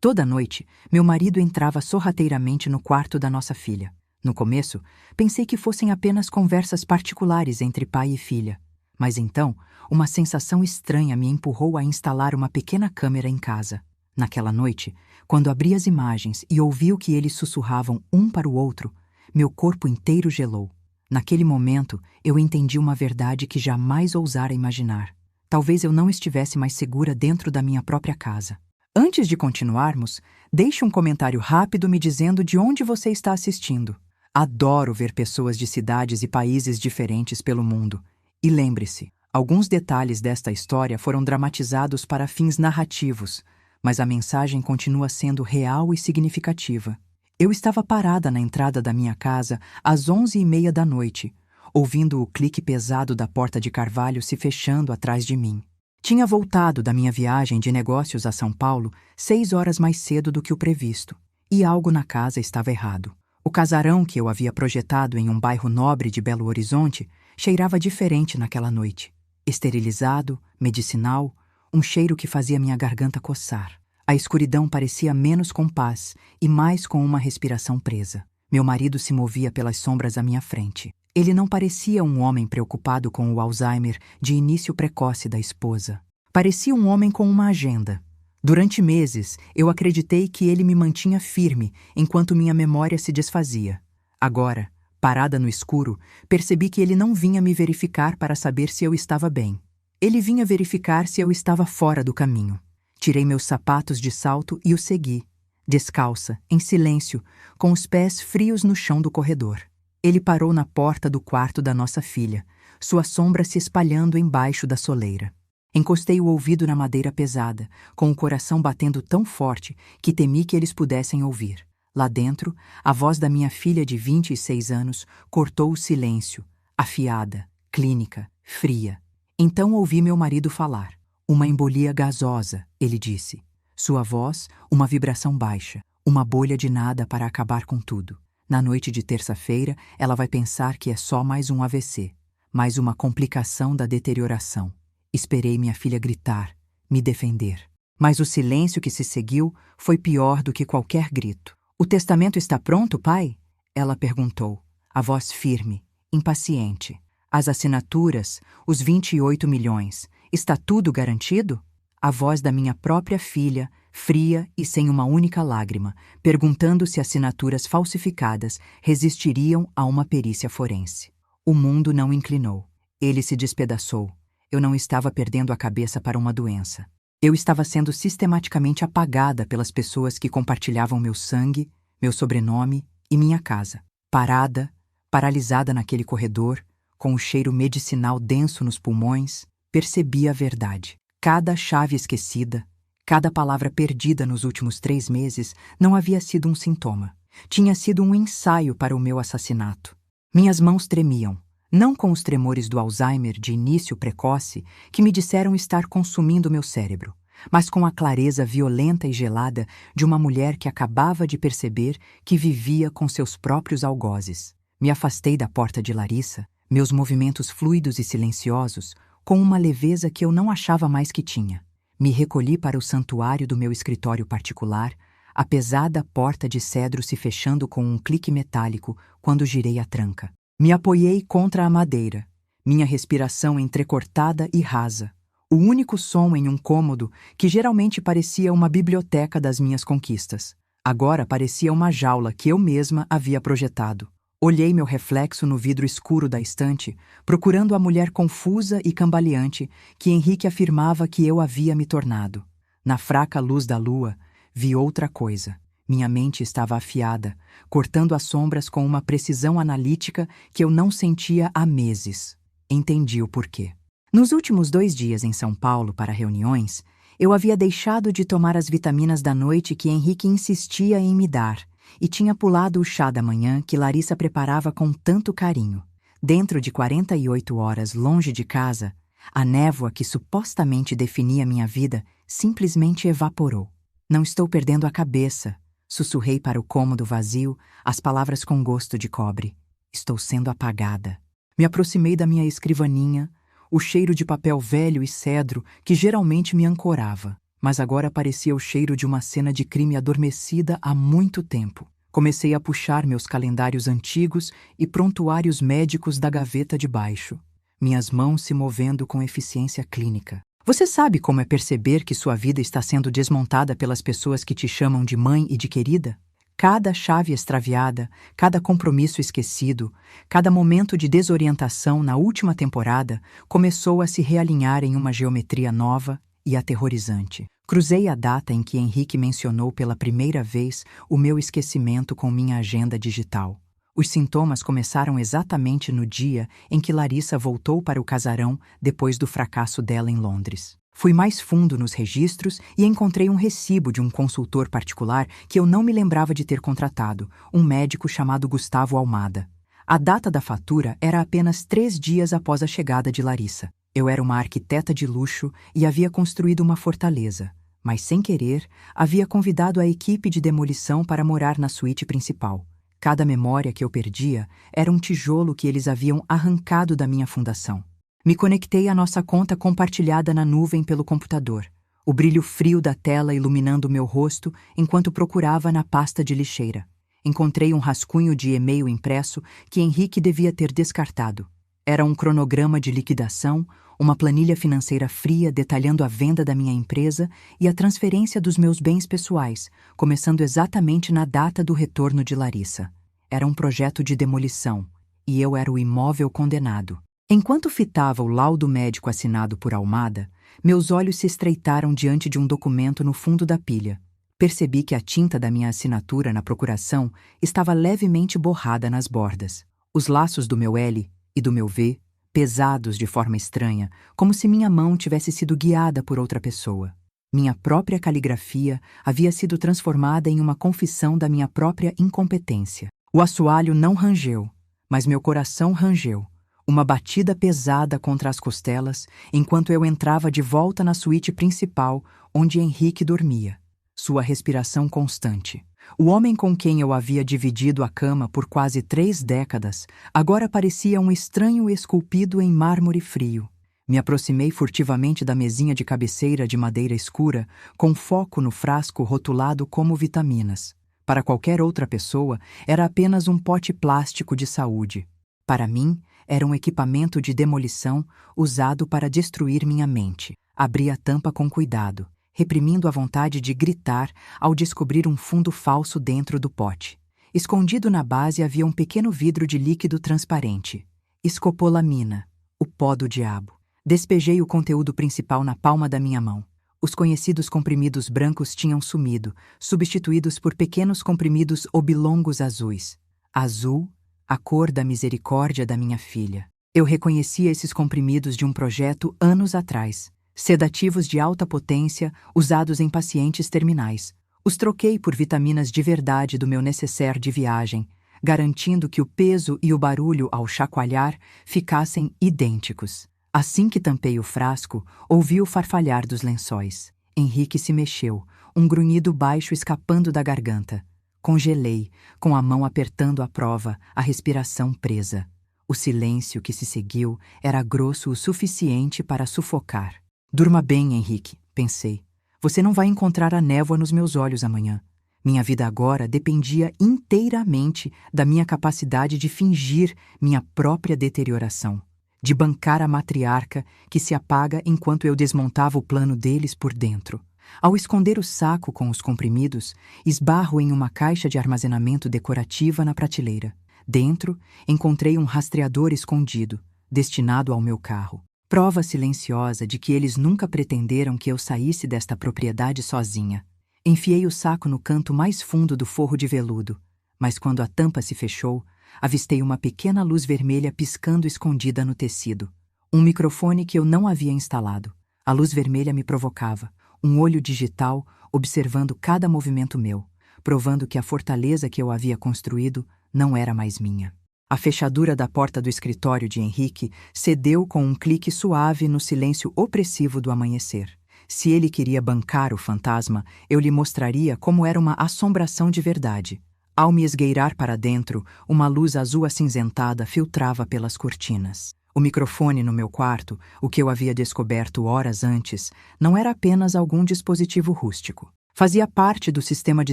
Toda noite, meu marido entrava sorrateiramente no quarto da nossa filha. No começo, pensei que fossem apenas conversas particulares entre pai e filha. Mas então, uma sensação estranha me empurrou a instalar uma pequena câmera em casa. Naquela noite, quando abri as imagens e ouvi o que eles sussurravam um para o outro, meu corpo inteiro gelou. Naquele momento, eu entendi uma verdade que jamais ousara imaginar. Talvez eu não estivesse mais segura dentro da minha própria casa. Antes de continuarmos, deixe um comentário rápido me dizendo de onde você está assistindo. Adoro ver pessoas de cidades e países diferentes pelo mundo. E lembre-se, alguns detalhes desta história foram dramatizados para fins narrativos, mas a mensagem continua sendo real e significativa. Eu estava parada na entrada da minha casa às 11h30 da noite, ouvindo o clique pesado da porta de carvalho se fechando atrás de mim. Tinha voltado da minha viagem de negócios a São Paulo 6 horas mais cedo do que o previsto, e algo na casa estava errado. O casarão que eu havia projetado em um bairro nobre de Belo Horizonte cheirava diferente naquela noite. Esterilizado, medicinal, um cheiro que fazia minha garganta coçar. A escuridão parecia menos com paz e mais com uma respiração presa. Meu marido se movia pelas sombras à minha frente. Ele não parecia um homem preocupado com o Alzheimer de início precoce da esposa. Parecia um homem com uma agenda. Durante meses, eu acreditei que ele me mantinha firme enquanto minha memória se desfazia. Agora, parada no escuro, percebi que ele não vinha me verificar para saber se eu estava bem. Ele vinha verificar se eu estava fora do caminho. Tirei meus sapatos de salto e o segui, descalça, em silêncio, com os pés frios no chão do corredor. Ele parou na porta do quarto da nossa filha, sua sombra se espalhando embaixo da soleira. Encostei o ouvido na madeira pesada, com o coração batendo tão forte que temi que eles pudessem ouvir. Lá dentro, a voz da minha filha de 26 anos cortou o silêncio, afiada, clínica, fria. Então ouvi meu marido falar. Uma embolia gasosa, ele disse. Sua voz, uma vibração baixa, uma bolha de nada para acabar com tudo. Na noite de terça-feira, ela vai pensar que é só mais um AVC, mais uma complicação da deterioração. Esperei minha filha gritar, me defender. Mas o silêncio que se seguiu foi pior do que qualquer grito. "O testamento está pronto, pai?" Ela perguntou, a voz firme, impaciente. "As assinaturas, os 28 milhões, está tudo garantido?" A voz da minha própria filha, fria e sem uma única lágrima, perguntando se assinaturas falsificadas resistiriam a uma perícia forense. O mundo não inclinou. Ele se despedaçou. Eu não estava perdendo a cabeça para uma doença. Eu estava sendo sistematicamente apagada pelas pessoas que compartilhavam meu sangue, meu sobrenome e minha casa. Parada, paralisada naquele corredor, com o cheiro medicinal denso nos pulmões, percebi a verdade. Cada chave esquecida, cada palavra perdida nos últimos 3 meses não havia sido um sintoma. Tinha sido um ensaio para o meu assassinato. Minhas mãos tremiam, não com os tremores do Alzheimer de início precoce que me disseram estar consumindo meu cérebro, mas com a clareza violenta e gelada de uma mulher que acabava de perceber que vivia com seus próprios algozes. Me afastei da porta de Larissa, meus movimentos fluidos e silenciosos, com uma leveza que eu não achava mais que tinha. Me recolhi para o santuário do meu escritório particular, a pesada porta de cedro se fechando com um clique metálico quando girei a tranca. Me apoiei contra a madeira, minha respiração entrecortada e rasa, o único som em um cômodo que geralmente parecia uma biblioteca das minhas conquistas. Agora parecia uma jaula que eu mesma havia projetado. Olhei meu reflexo no vidro escuro da estante, procurando a mulher confusa e cambaleante que Henrique afirmava que eu havia me tornado. Na fraca luz da lua, vi outra coisa. Minha mente estava afiada, cortando as sombras com uma precisão analítica que eu não sentia há meses. Entendi o porquê. Nos últimos 2 dias em São Paulo para reuniões, eu havia deixado de tomar as vitaminas da noite que Henrique insistia em me dar, e tinha pulado o chá da manhã que Larissa preparava com tanto carinho. Dentro de 48 horas longe de casa, a névoa que supostamente definia minha vida simplesmente evaporou. "Não estou perdendo a cabeça", sussurrei para o cômodo vazio, as palavras com gosto de cobre. "Estou sendo apagada." Me aproximei da minha escrivaninha, o cheiro de papel velho e cedro que geralmente me ancorava. mas agora parecia o cheiro de uma cena de crime adormecida há muito tempo. Comecei a puxar meus calendários antigos e prontuários médicos da gaveta de baixo, minhas mãos se movendo com eficiência clínica. Você sabe como é perceber que sua vida está sendo desmontada pelas pessoas que te chamam de mãe e de querida? Cada chave extraviada, cada compromisso esquecido, cada momento de desorientação na última temporada começou a se realinhar em uma geometria nova e aterrorizante. Cruzei a data em que Henrique mencionou pela primeira vez o meu esquecimento com minha agenda digital. Os sintomas começaram exatamente no dia em que Larissa voltou para o casarão depois do fracasso dela em Londres. Fui mais fundo nos registros e encontrei um recibo de um consultor particular que eu não me lembrava de ter contratado, um médico chamado Gustavo Almada. A data da fatura era apenas 3 dias após a chegada de Larissa. Eu era uma arquiteta de luxo e havia construído uma fortaleza, mas sem querer, havia convidado a equipe de demolição para morar na suíte principal. Cada memória que eu perdia era um tijolo que eles haviam arrancado da minha fundação. Me conectei à nossa conta compartilhada na nuvem pelo computador, o brilho frio da tela iluminando meu rosto enquanto procurava na pasta de lixeira. Encontrei um rascunho de e-mail impresso que Henrique devia ter descartado. Era um cronograma de liquidação, uma planilha financeira fria detalhando a venda da minha empresa e a transferência dos meus bens pessoais, começando exatamente na data do retorno de Larissa. Era um projeto de demolição, e eu era o imóvel condenado. Enquanto fitava o laudo médico assinado por Almada, meus olhos se estreitaram diante de um documento no fundo da pilha. Percebi que a tinta da minha assinatura na procuração estava levemente borrada nas bordas. Os laços do meu L e do meu V, pesados de forma estranha, como se minha mão tivesse sido guiada por outra pessoa. Minha própria caligrafia havia sido transformada em uma confissão da minha própria incompetência. O assoalho não rangeu, mas meu coração rangeu. Uma batida pesada contra as costelas, enquanto eu entrava de volta na suíte principal, onde Henrique dormia. Sua respiração constante. O homem com quem eu havia dividido a cama por quase 3 décadas, agora parecia um estranho esculpido em mármore frio. Me aproximei furtivamente da mesinha de cabeceira de madeira escura, com foco no frasco rotulado como vitaminas. Para qualquer outra pessoa, era apenas um pote plástico de saúde. Para mim, era um equipamento de demolição usado para destruir minha mente. Abri a tampa com cuidado, reprimindo a vontade de gritar ao descobrir um fundo falso dentro do pote. Escondido na base havia um pequeno vidro de líquido transparente. Escopolamina, o pó do diabo. Despejei o conteúdo principal na palma da minha mão. Os conhecidos comprimidos brancos tinham sumido, substituídos por pequenos comprimidos oblongos azuis. Azul, a cor da misericórdia da minha filha. Eu reconhecia esses comprimidos de um projeto anos atrás. Sedativos de alta potência usados em pacientes terminais. Os troquei por vitaminas de verdade do meu necessaire de viagem, garantindo que o peso e o barulho ao chacoalhar ficassem idênticos. Assim que tampei o frasco, ouvi o farfalhar dos lençóis. Henrique se mexeu, um grunhido baixo escapando da garganta. Congelei, com a mão apertando a prova, a respiração presa. O silêncio que se seguiu era grosso o suficiente para sufocar. Durma bem, Henrique, pensei. Você não vai encontrar a névoa nos meus olhos amanhã. Minha vida agora dependia inteiramente da minha capacidade de fingir minha própria deterioração, de bancar a matriarca que se apaga enquanto eu desmontava o plano deles por dentro. Ao esconder o saco com os comprimidos, esbarro em uma caixa de armazenamento decorativa na prateleira. Dentro, encontrei um rastreador escondido, destinado ao meu carro. Prova silenciosa de que eles nunca pretenderam que eu saísse desta propriedade sozinha. Enfiei o saco no canto mais fundo do forro de veludo, mas quando a tampa se fechou, avistei uma pequena luz vermelha piscando escondida no tecido. Um microfone que eu não havia instalado. A luz vermelha me provocava. Um olho digital observando cada movimento meu, provando que a fortaleza que eu havia construído não era mais minha. A fechadura da porta do escritório de Henrique cedeu com um clique suave no silêncio opressivo do amanhecer. Se ele queria bancar o fantasma, eu lhe mostraria como era uma assombração de verdade. Ao me esgueirar para dentro, uma luz azul acinzentada filtrava pelas cortinas. O microfone no meu quarto, o que eu havia descoberto horas antes, não era apenas algum dispositivo rústico. Fazia parte do sistema de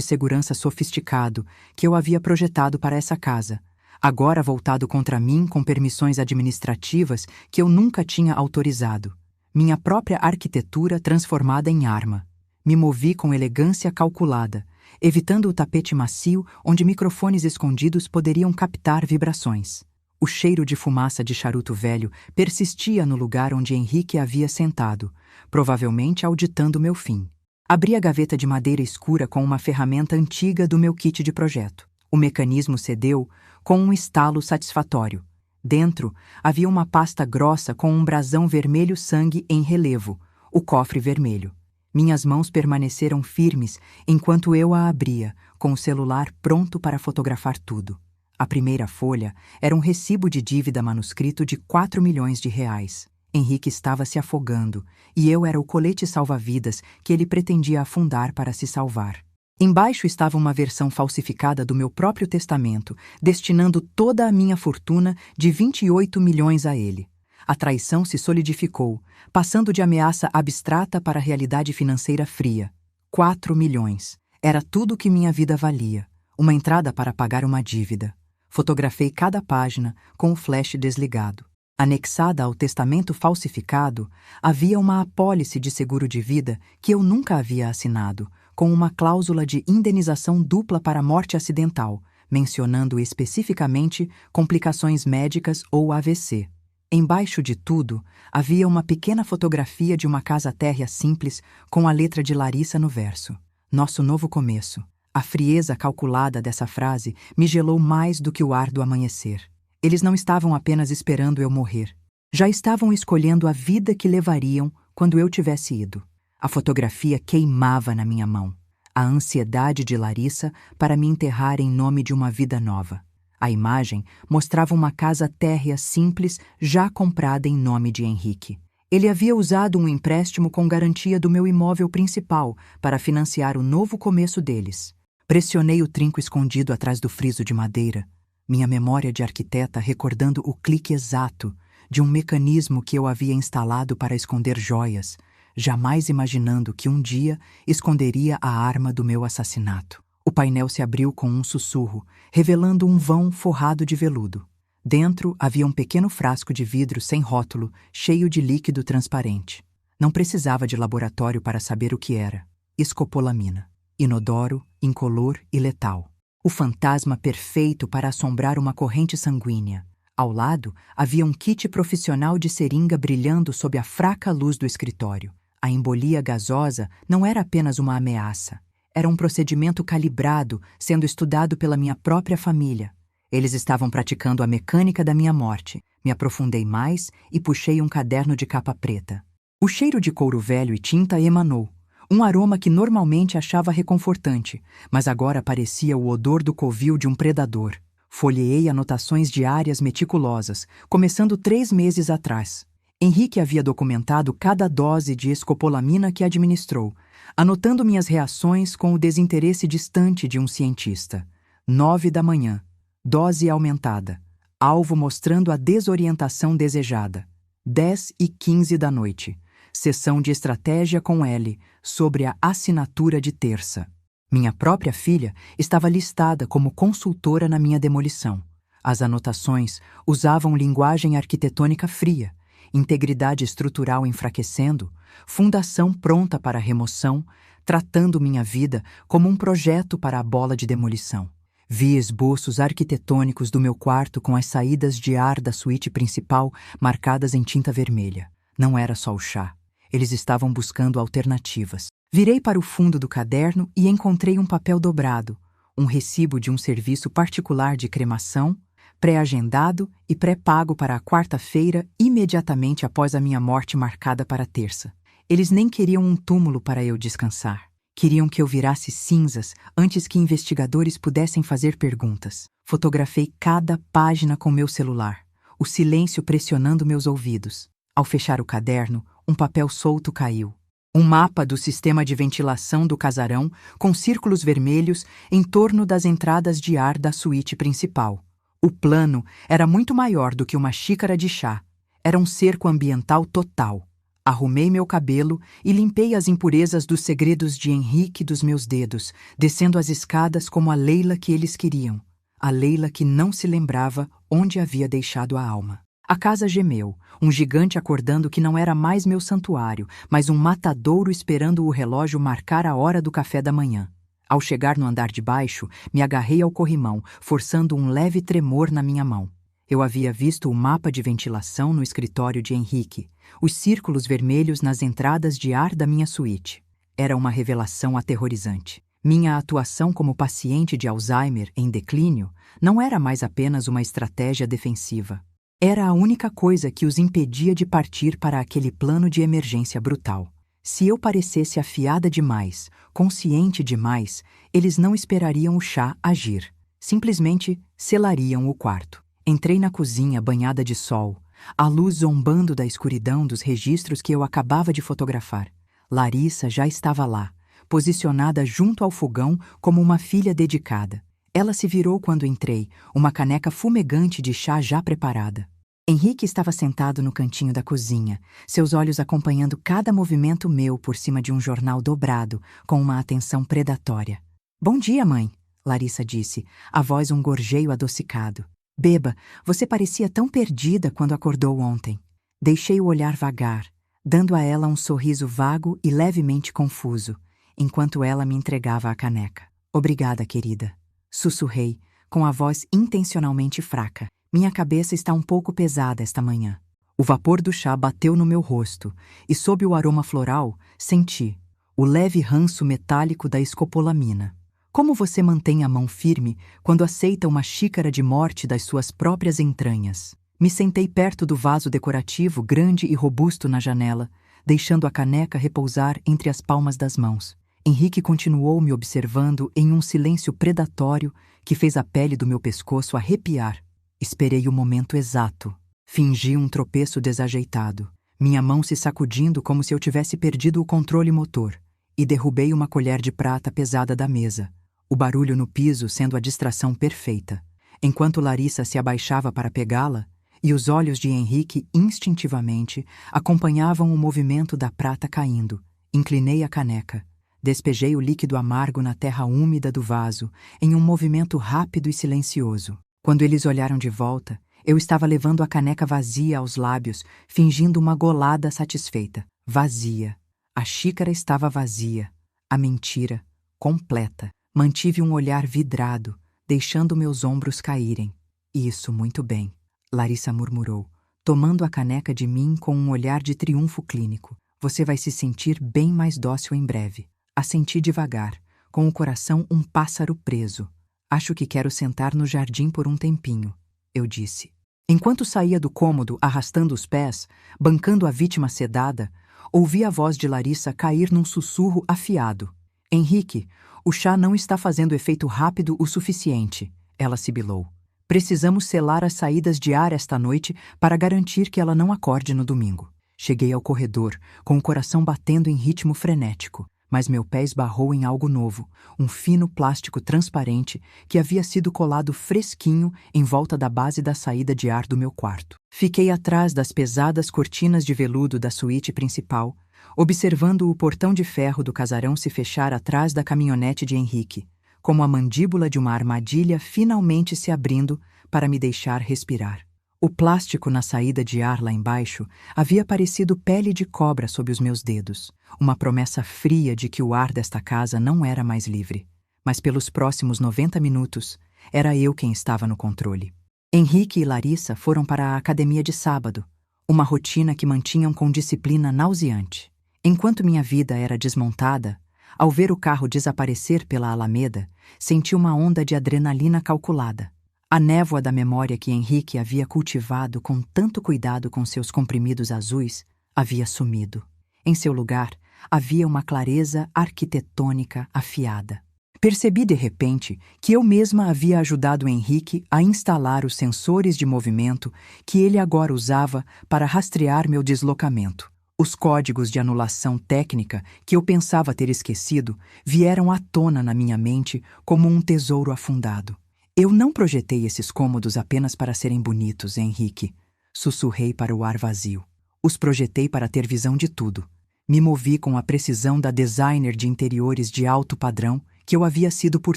segurança sofisticado que eu havia projetado para essa casa, agora voltado contra mim com permissões administrativas que eu nunca tinha autorizado. Minha própria arquitetura transformada em arma. Me movi com elegância calculada, evitando o tapete macio onde microfones escondidos poderiam captar vibrações. O cheiro de fumaça de charuto velho persistia no lugar onde Henrique havia sentado, provavelmente auditando meu fim. Abri a gaveta de madeira escura com uma ferramenta antiga do meu kit de projeto. O mecanismo cedeu com um estalo satisfatório. Dentro havia uma pasta grossa com um brasão vermelho sangue em relevo, o cofre vermelho. Minhas mãos permaneceram firmes enquanto eu a abria, com o celular pronto para fotografar tudo. A primeira folha era um recibo de dívida manuscrito de 4 milhões de reais. Henrique estava se afogando, e eu era o colete salva-vidas que ele pretendia afundar para se salvar. Embaixo estava uma versão falsificada do meu próprio testamento, destinando toda a minha fortuna de 28 milhões a ele. A traição se solidificou, passando de ameaça abstrata para realidade financeira fria. 4 milhões. Era tudo o que minha vida valia. Uma entrada para pagar uma dívida. Fotografei cada página com o flash desligado. Anexada ao testamento falsificado, havia uma apólice de seguro de vida que eu nunca havia assinado, com uma cláusula de indenização dupla para morte acidental, mencionando especificamente complicações médicas ou AVC. Embaixo de tudo, havia uma pequena fotografia de uma casa térrea simples com a letra de Larissa no verso. Nosso novo começo. A frieza calculada dessa frase me gelou mais do que o ar do amanhecer. Eles não estavam apenas esperando eu morrer. Já estavam escolhendo a vida que levariam quando eu tivesse ido. A fotografia queimava na minha mão. A ansiedade de Larissa para me enterrar em nome de uma vida nova. A imagem mostrava uma casa térrea simples já comprada em nome de Henrique. Ele havia usado um empréstimo com garantia do meu imóvel principal para financiar o novo começo deles. Pressionei o trinco escondido atrás do friso de madeira, minha memória de arquiteta recordando o clique exato de um mecanismo que eu havia instalado para esconder joias, jamais imaginando que um dia esconderia a arma do meu assassinato. O painel se abriu com um sussurro, revelando um vão forrado de veludo. Dentro havia um pequeno frasco de vidro sem rótulo, cheio de líquido transparente. Não precisava de laboratório para saber o que era. Escopolamina. Inodoro, incolor e letal. O fantasma perfeito para assombrar uma corrente sanguínea. Ao lado, havia um kit profissional de seringa brilhando sob a fraca luz do escritório. A embolia gasosa não era apenas uma ameaça. Era um procedimento calibrado, sendo estudado pela minha própria família. Eles estavam praticando a mecânica da minha morte. Me aprofundei mais e puxei um caderno de capa preta. O cheiro de couro velho e tinta emanou. Um aroma que normalmente achava reconfortante, mas agora parecia o odor do covil de um predador. Folheei anotações diárias meticulosas, começando 3 meses atrás. Henrique havia documentado cada dose de escopolamina que administrou, anotando minhas reações com o desinteresse distante de um cientista. 9 da manhã. Dose aumentada. Alvo mostrando a desorientação desejada. 10h15 da noite. Sessão de estratégia com L, sobre a assinatura de terça. Minha própria filha estava listada como consultora na minha demolição. As anotações usavam linguagem arquitetônica fria, integridade estrutural enfraquecendo, fundação pronta para remoção, tratando minha vida como um projeto para a bola de demolição. Vi esboços arquitetônicos do meu quarto com as saídas de ar da suíte principal marcadas em tinta vermelha. Não era só o chá. Eles estavam buscando alternativas. Virei para o fundo do caderno e encontrei um papel dobrado, um recibo de um serviço particular de cremação, pré-agendado e pré-pago para a quarta-feira, imediatamente após a minha morte marcada para terça. Eles nem queriam um túmulo para eu descansar. Queriam que eu virasse cinzas antes que investigadores pudessem fazer perguntas. Fotografei cada página com meu celular, o silêncio pressionando meus ouvidos. Ao fechar o caderno, um papel solto caiu. Um mapa do sistema de ventilação do casarão com círculos vermelhos em torno das entradas de ar da suíte principal. O plano era muito maior do que uma xícara de chá. Era um cerco ambiental total. Arrumei meu cabelo e limpei as impurezas dos segredos de Henrique dos meus dedos, descendo as escadas como a Leila que eles queriam. A Leila que não se lembrava onde havia deixado a alma. A casa gemeu, um gigante acordando que não era mais meu santuário, mas um matadouro esperando o relógio marcar a hora do café da manhã. Ao chegar no andar de baixo, me agarrei ao corrimão, forçando um leve tremor na minha mão. Eu havia visto o mapa de ventilação no escritório de Henrique, os círculos vermelhos nas entradas de ar da minha suíte. Era uma revelação aterrorizante. Minha atuação como paciente de Alzheimer em declínio não era mais apenas uma estratégia defensiva. Era a única coisa que os impedia de partir para aquele plano de emergência brutal. Se eu parecesse afiada demais, consciente demais, eles não esperariam o chá agir. Simplesmente selariam o quarto. Entrei na cozinha banhada de sol, a luz zombando da escuridão dos registros que eu acabava de fotografar. Larissa já estava lá, posicionada junto ao fogão como uma filha dedicada. Ela se virou quando entrei, uma caneca fumegante de chá já preparada. Henrique estava sentado no cantinho da cozinha, seus olhos acompanhando cada movimento meu por cima de um jornal dobrado, com uma atenção predatória. "Bom dia, mãe", Larissa disse, a voz um gorjeio adocicado. "Beba, você parecia tão perdida quando acordou ontem." Deixei o olhar vagar, dando a ela um sorriso vago e levemente confuso, enquanto ela me entregava a caneca. "Obrigada, querida", sussurrei, com a voz intencionalmente fraca. "Minha cabeça está um pouco pesada esta manhã." O vapor do chá bateu no meu rosto, e sob o aroma floral, senti o leve ranço metálico da escopolamina. "Como você mantém a mão firme quando aceita uma xícara de morte das suas próprias entranhas?" Me sentei perto do vaso decorativo grande e robusto na janela, deixando a caneca repousar entre as palmas das mãos. Henrique continuou me observando em um silêncio predatório que fez a pele do meu pescoço arrepiar. Esperei o momento exato. Fingi um tropeço desajeitado, minha mão se sacudindo como se eu tivesse perdido o controle motor, e derrubei uma colher de prata pesada da mesa, o barulho no piso sendo a distração perfeita. Enquanto Larissa se abaixava para pegá-la, e os olhos de Henrique instintivamente acompanhavam o movimento da prata caindo, inclinei a caneca. Despejei o líquido amargo na terra úmida do vaso, em um movimento rápido e silencioso. Quando eles olharam de volta, eu estava levando a caneca vazia aos lábios, fingindo uma golada satisfeita. Vazia. A xícara estava vazia. A mentira, completa. Mantive um olhar vidrado, deixando meus ombros caírem. "Isso, muito bem", Larissa murmurou, tomando a caneca de mim com um olhar de triunfo clínico. "Você vai se sentir bem mais dócil em breve." Assenti devagar, com o coração um pássaro preso. "Acho que quero sentar no jardim por um tempinho", eu disse. Enquanto saía do cômodo arrastando os pés, bancando a vítima sedada, ouvi a voz de Larissa cair num sussurro afiado. "Henrique, o chá não está fazendo efeito rápido o suficiente", ela sibilou. "Precisamos selar as saídas de ar esta noite para garantir que ela não acorde no domingo." Cheguei ao corredor, com o coração batendo em ritmo frenético. Mas meu pé esbarrou em algo novo, um fino plástico transparente que havia sido colado fresquinho em volta da base da saída de ar do meu quarto. Fiquei atrás das pesadas cortinas de veludo da suíte principal, observando o portão de ferro do casarão se fechar atrás da caminhonete de Henrique, como a mandíbula de uma armadilha finalmente se abrindo para me deixar respirar. O plástico na saída de ar lá embaixo havia parecido pele de cobra sob os meus dedos, uma promessa fria de que o ar desta casa não era mais livre. Mas pelos próximos 90 minutos, era eu quem estava no controle. Henrique e Larissa foram para a academia de sábado, uma rotina que mantinham com disciplina nauseante. Enquanto minha vida era desmontada, ao ver o carro desaparecer pela Alameda, senti uma onda de adrenalina calculada. A névoa da memória que Henrique havia cultivado com tanto cuidado com seus comprimidos azuis havia sumido. Em seu lugar, havia uma clareza arquitetônica afiada. Percebi de repente que eu mesma havia ajudado Henrique a instalar os sensores de movimento que ele agora usava para rastrear meu deslocamento. Os códigos de anulação técnica que eu pensava ter esquecido vieram à tona na minha mente como um tesouro afundado. "Eu não projetei esses cômodos apenas para serem bonitos, Henrique", sussurrei para o ar vazio. Os projetei para ter visão de tudo. Me movi com a precisão da designer de interiores de alto padrão que eu havia sido por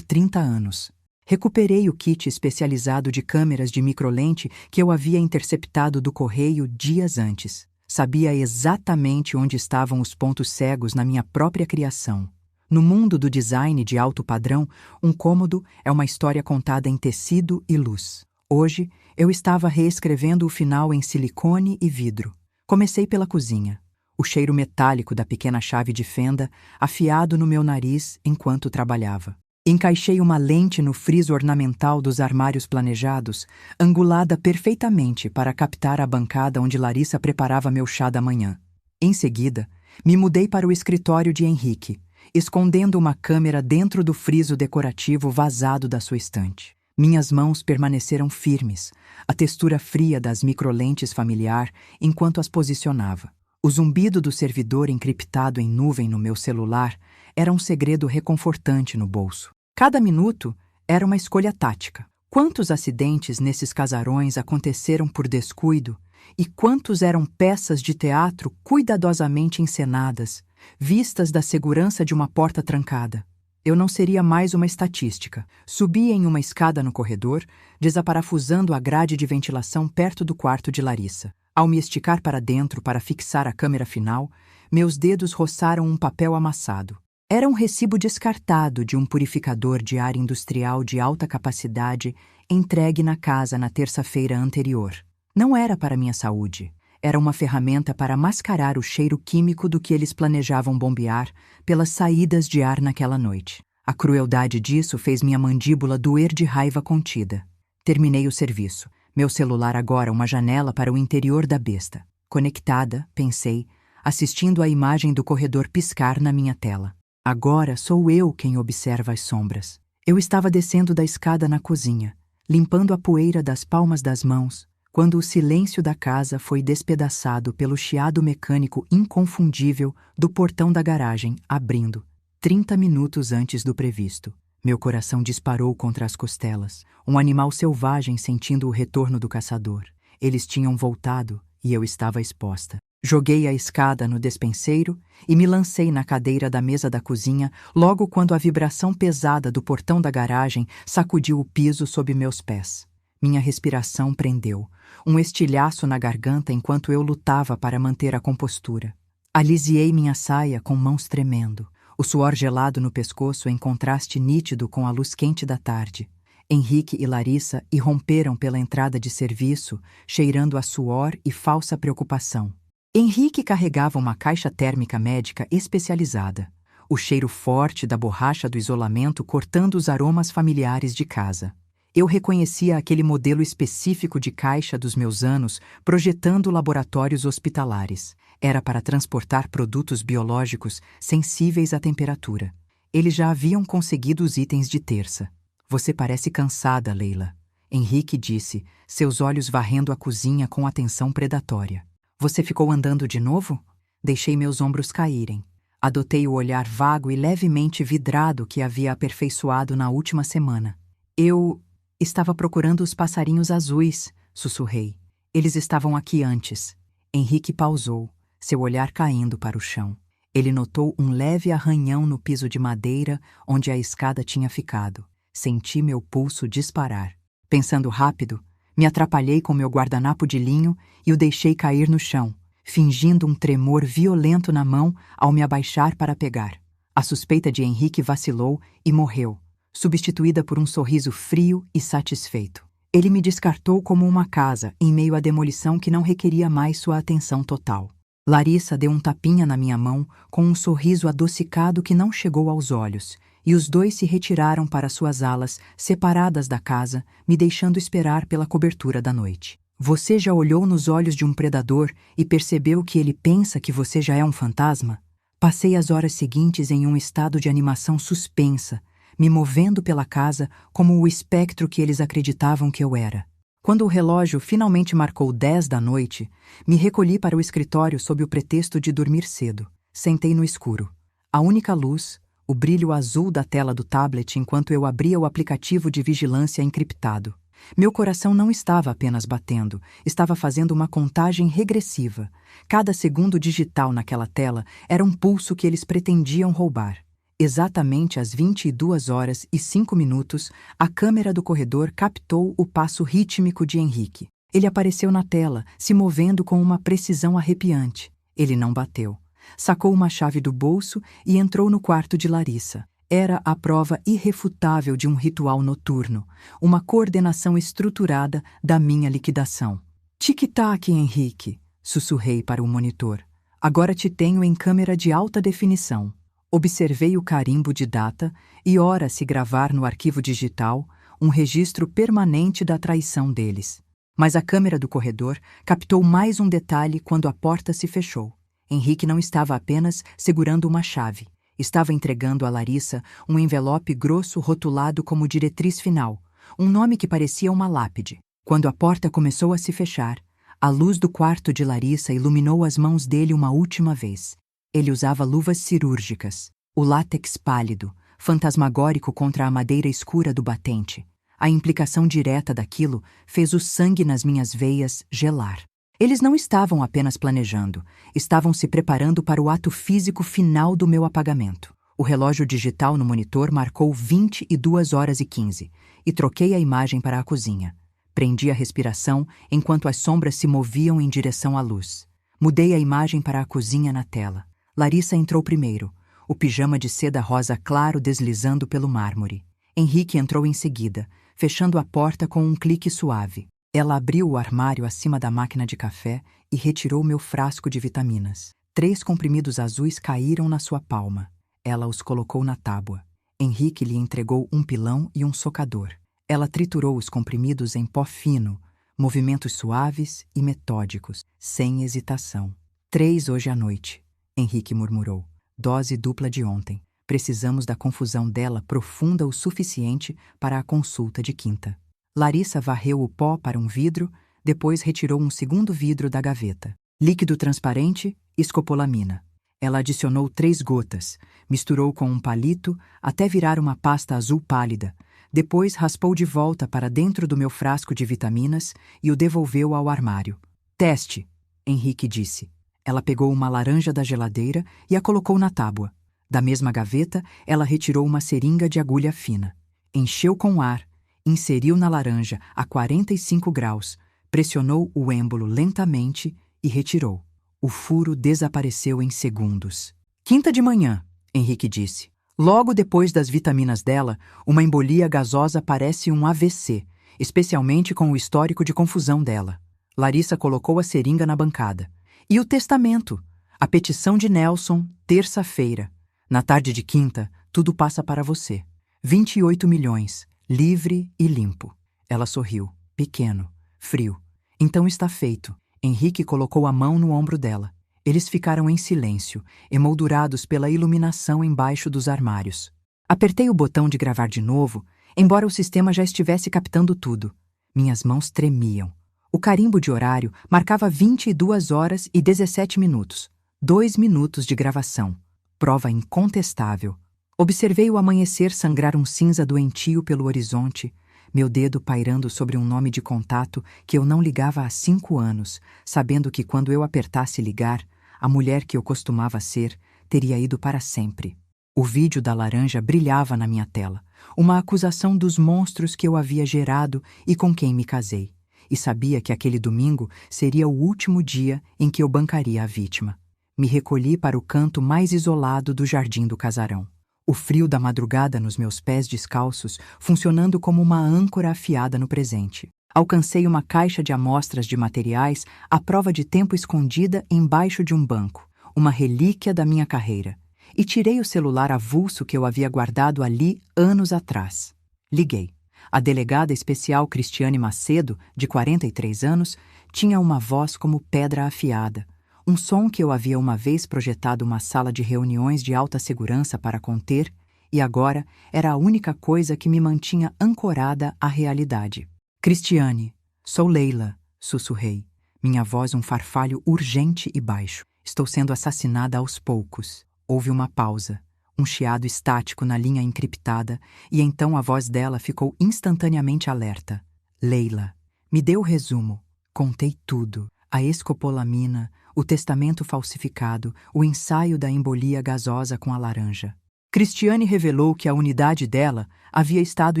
30 anos. Recuperei o kit especializado de câmeras de microlente que eu havia interceptado do correio dias antes. Sabia exatamente onde estavam os pontos cegos na minha própria criação. No mundo do design de alto padrão, um cômodo é uma história contada em tecido e luz. Hoje, eu estava reescrevendo o final em silicone e vidro. Comecei pela cozinha. O cheiro metálico da pequena chave de fenda afiado no meu nariz enquanto trabalhava. Encaixei uma lente no friso ornamental dos armários planejados, angulada perfeitamente para captar a bancada onde Larissa preparava meu chá da manhã. Em seguida, me mudei para o escritório de Henrique, escondendo uma câmera dentro do friso decorativo vazado da sua estante. Minhas mãos permaneceram firmes, a textura fria das microlentes familiar enquanto as posicionava. O zumbido do servidor encriptado em nuvem no meu celular era um segredo reconfortante no bolso. Cada minuto era uma escolha tática. Quantos acidentes nesses casarões aconteceram por descuido e quantos eram peças de teatro cuidadosamente encenadas, vistas da segurança de uma porta trancada? Eu não seria mais uma estatística. Subi em uma escada no corredor, desaparafusando a grade de ventilação perto do quarto de Larissa. Ao me esticar para dentro para fixar a câmera final, meus dedos roçaram um papel amassado. Era um recibo descartado de um purificador de ar industrial de alta capacidade entregue na casa na terça-feira anterior. Não era para minha saúde. Era uma ferramenta para mascarar o cheiro químico do que eles planejavam bombear pelas saídas de ar naquela noite. A crueldade disso fez minha mandíbula doer de raiva contida. Terminei o serviço. Meu celular agora uma janela para o interior da besta. Conectada, pensei, assistindo à imagem do corredor piscar na minha tela. Agora sou eu quem observa as sombras. Eu estava descendo da escada na cozinha, limpando a poeira das palmas das mãos, quando o silêncio da casa foi despedaçado pelo chiado mecânico inconfundível do portão da garagem abrindo, 30 minutos antes do previsto. Meu coração disparou contra as costelas, um animal selvagem sentindo o retorno do caçador. Eles tinham voltado e eu estava exposta. Joguei a escada no despenseiro e me lancei na cadeira da mesa da cozinha logo quando a vibração pesada do portão da garagem sacudiu o piso sob meus pés. Minha respiração prendeu, um estilhaço na garganta enquanto eu lutava para manter a compostura. Alisiei minha saia com mãos tremendo, o suor gelado no pescoço em contraste nítido com a luz quente da tarde. Henrique e Larissa irromperam pela entrada de serviço, cheirando a suor e falsa preocupação. Henrique carregava uma caixa térmica médica especializada, o cheiro forte da borracha do isolamento cortando os aromas familiares de casa. Eu reconhecia aquele modelo específico de caixa dos meus anos projetando laboratórios hospitalares. Era para transportar produtos biológicos sensíveis à temperatura. Eles já haviam conseguido os itens de terça. Você parece cansada, Leila, Henrique disse, seus olhos varrendo a cozinha com atenção predatória. Você ficou andando de novo? Deixei meus ombros caírem. Adotei o olhar vago e levemente vidrado que havia aperfeiçoado na última semana. Eu estava procurando os passarinhos azuis, sussurrei. Eles estavam aqui antes. Henrique pausou, seu olhar caindo para o chão. Ele notou um leve arranhão no piso de madeira onde a escada tinha ficado. Senti meu pulso disparar. Pensando rápido, me atrapalhei com meu guardanapo de linho e o deixei cair no chão, fingindo um tremor violento na mão ao me abaixar para pegar. A suspeita de Henrique vacilou e morreu, substituída por um sorriso frio e satisfeito. Ele me descartou como uma casa em meio à demolição que não requeria mais sua atenção total. Larissa deu um tapinha na minha mão com um sorriso adocicado que não chegou aos olhos, e os dois se retiraram para suas alas, separadas da casa, me deixando esperar pela cobertura da noite. Você já olhou nos olhos de um predador e percebeu que ele pensa que você já é um fantasma? Passei as horas seguintes em um estado de animação suspensa, me movendo pela casa como o espectro que eles acreditavam que eu era. Quando o relógio finalmente marcou 10 da noite, me recolhi para o escritório sob o pretexto de dormir cedo. Sentei no escuro. A única luz, o brilho azul da tela do tablet enquanto eu abria o aplicativo de vigilância encriptado. Meu coração não estava apenas batendo, estava fazendo uma contagem regressiva. Cada segundo digital naquela tela era um pulso que eles pretendiam roubar. Exatamente às 22h05, a câmera do corredor captou o passo rítmico de Henrique. Ele apareceu na tela, se movendo com uma precisão arrepiante. Ele não bateu. Sacou uma chave do bolso e entrou no quarto de Larissa. Era a prova irrefutável de um ritual noturno, uma coordenação estruturada da minha liquidação. Tic-tac, Henrique, sussurrei para o monitor. Agora te tenho em câmera de alta definição. Observei o carimbo de data e ora se gravar no arquivo digital um registro permanente da traição deles. Mas a câmera do corredor captou mais um detalhe quando a porta se fechou. Henrique não estava apenas segurando uma chave. Estava entregando a Larissa um envelope grosso rotulado como diretriz final, um nome que parecia uma lápide. Quando a porta começou a se fechar, a luz do quarto de Larissa iluminou as mãos dele uma última vez. Ele usava luvas cirúrgicas, o látex pálido, fantasmagórico contra a madeira escura do batente. A implicação direta daquilo fez o sangue nas minhas veias gelar. Eles não estavam apenas planejando, estavam se preparando para o ato físico final do meu apagamento. O relógio digital no monitor marcou 22h15 e troquei a imagem para a cozinha. Prendi a respiração enquanto as sombras se moviam em direção à luz. Mudei a imagem para a cozinha na tela. Larissa entrou primeiro, o pijama de seda rosa claro deslizando pelo mármore. Henrique entrou em seguida, fechando a porta com um clique suave. Ela abriu o armário acima da máquina de café e retirou meu frasco de vitaminas. 3 comprimidos azuis caíram na sua palma. Ela os colocou na tábua. Henrique lhe entregou um pilão e um socador. Ela triturou os comprimidos em pó fino, movimentos suaves e metódicos, sem hesitação. 3 hoje à noite, Henrique murmurou. Dose dupla de ontem. Precisamos da confusão dela profunda o suficiente para a consulta de quinta. Larissa varreu o pó para um vidro, depois retirou um segundo vidro da gaveta. Líquido transparente, escopolamina. Ela adicionou 3 gotas, misturou com um palito até virar uma pasta azul pálida. Depois raspou de volta para dentro do meu frasco de vitaminas e o devolveu ao armário. Teste, Henrique disse. Ela pegou uma laranja da geladeira e a colocou na tábua. Da mesma gaveta, ela retirou uma seringa de agulha fina. Encheu com ar, inseriu na laranja a 45 graus, pressionou o êmbolo lentamente e retirou. O furo desapareceu em segundos. Quinta de manhã, Henrique disse. Logo depois das vitaminas dela, uma embolia gasosa parece um AVC, especialmente com o histórico de confusão dela. Larissa colocou a seringa na bancada. E o testamento? A petição de Nelson, terça-feira. Na tarde de quinta, tudo passa para você. 28 milhões. Livre e limpo. Ela sorriu, pequeno, frio. Então está feito. Henrique colocou a mão no ombro dela. Eles ficaram em silêncio, emoldurados pela iluminação embaixo dos armários. Apertei o botão de gravar de novo, embora o sistema já estivesse captando tudo. Minhas mãos tremiam. O carimbo de horário marcava 22h17. 2 minutos de gravação. Prova incontestável. Observei o amanhecer sangrar um cinza doentio pelo horizonte, meu dedo pairando sobre um nome de contato que eu não ligava há 5 anos, sabendo que quando eu apertasse ligar, a mulher que eu costumava ser teria ido para sempre. O vídeo da laranja brilhava na minha tela, uma acusação dos monstros que eu havia gerado e com quem me casei, e sabia que aquele domingo seria o último dia em que eu bancaria a vítima. Me recolhi para o canto mais isolado do jardim do casarão. O frio da madrugada nos meus pés descalços funcionando como uma âncora afiada no presente. Alcancei uma caixa de amostras de materiais à prova de tempo escondida embaixo de um banco, uma relíquia da minha carreira, e tirei o celular avulso que eu havia guardado ali anos atrás. Liguei. A delegada especial Cristiane Macedo, de 43 anos, tinha uma voz como pedra afiada. Um som que eu havia uma vez projetado uma sala de reuniões de alta segurança para conter, e agora era a única coisa que me mantinha ancorada à realidade. Cristiane, sou Leila, sussurrei. Minha voz um farfalho urgente e baixo. Estou sendo assassinada aos poucos. Houve uma pausa, um chiado estático na linha encriptada, e então a voz dela ficou instantaneamente alerta. Leila. Me deu o resumo. Contei tudo. A escopolamina, o testamento falsificado, o ensaio da embolia gasosa com a laranja. Cristiane revelou que a unidade dela havia estado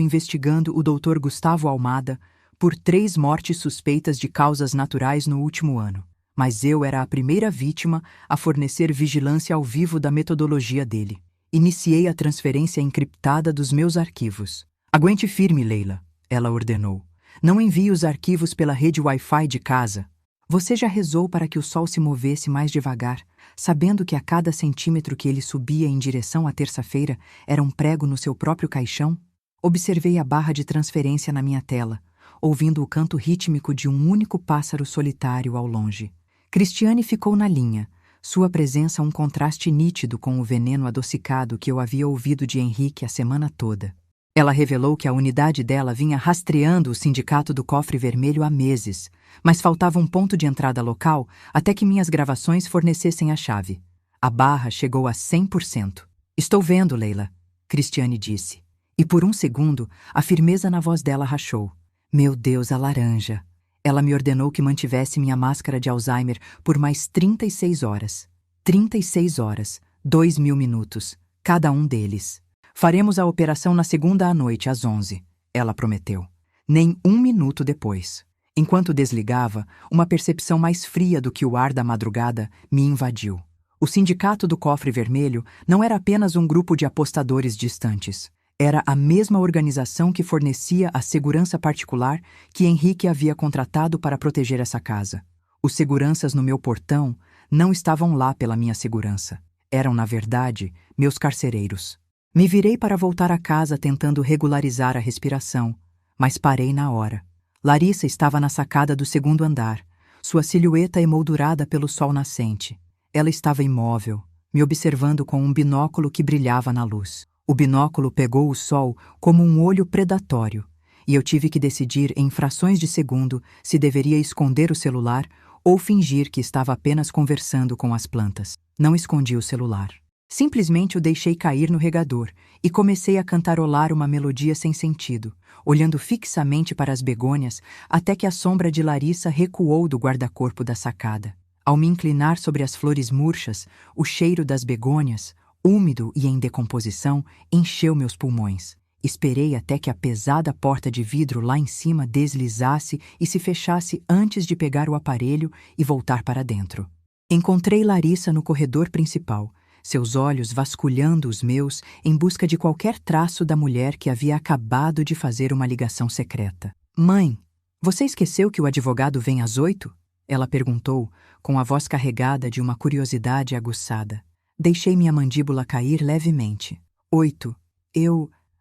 investigando o Dr. Gustavo Almada por 3 mortes suspeitas de causas naturais no último ano. Mas eu era a primeira vítima a fornecer vigilância ao vivo da metodologia dele. Iniciei a transferência encriptada dos meus arquivos. Aguente firme, Leila, ela ordenou. Não envie os arquivos pela rede Wi-Fi de casa. Você já rezou para que o sol se movesse mais devagar, sabendo que a cada centímetro que ele subia em direção à terça-feira era um prego no seu próprio caixão? Observei a barra de transferência na minha tela, ouvindo o canto rítmico de um único pássaro solitário ao longe. Cristiane ficou na linha, sua presença um contraste nítido com o veneno adocicado que eu havia ouvido de Henrique a semana toda. Ela revelou que a unidade dela vinha rastreando o sindicato do Cofre Vermelho há meses, mas faltava um ponto de entrada local até que minhas gravações fornecessem a chave. A barra chegou a 100%. Estou vendo, Leila, Cristiane disse. E por um segundo, a firmeza na voz dela rachou. Meu Deus, a laranja. Ela me ordenou que mantivesse minha máscara de Alzheimer por mais 36 horas. 36 horas, 2.000 minutos, cada um deles. Faremos a operação na segunda à noite, às 11, ela prometeu. Nem 1 minuto depois. Enquanto desligava, uma percepção mais fria do que o ar da madrugada me invadiu. O Sindicato do Cofre Vermelho não era apenas um grupo de apostadores distantes. Era a mesma organização que fornecia a segurança particular que Henrique havia contratado para proteger essa casa. Os seguranças no meu portão não estavam lá pela minha segurança. Eram, na verdade, meus carcereiros. Me virei para voltar a casa tentando regularizar a respiração, mas parei na hora. Larissa estava na sacada do segundo andar, sua silhueta emoldurada pelo sol nascente. Ela estava imóvel, me observando com um binóculo que brilhava na luz. O binóculo pegou o sol como um olho predatório, e eu tive que decidir em frações de segundo se deveria esconder o celular ou fingir que estava apenas conversando com as plantas. Não escondi o celular. Simplesmente o deixei cair no regador e comecei a cantarolar uma melodia sem sentido, olhando fixamente para as begônias até que a sombra de Larissa recuou do guarda-corpo da sacada. Ao me inclinar sobre as flores murchas, o cheiro das begônias, úmido e em decomposição, encheu meus pulmões. Esperei até que a pesada porta de vidro lá em cima deslizasse e se fechasse antes de pegar o aparelho e voltar para dentro. Encontrei Larissa no corredor principal, seus olhos vasculhando os meus em busca de qualquer traço da mulher que havia acabado de fazer uma ligação secreta. Mãe, você esqueceu que o advogado vem às 8? Ela perguntou, com a voz carregada de uma curiosidade aguçada. Deixei minha mandíbula cair levemente. 8.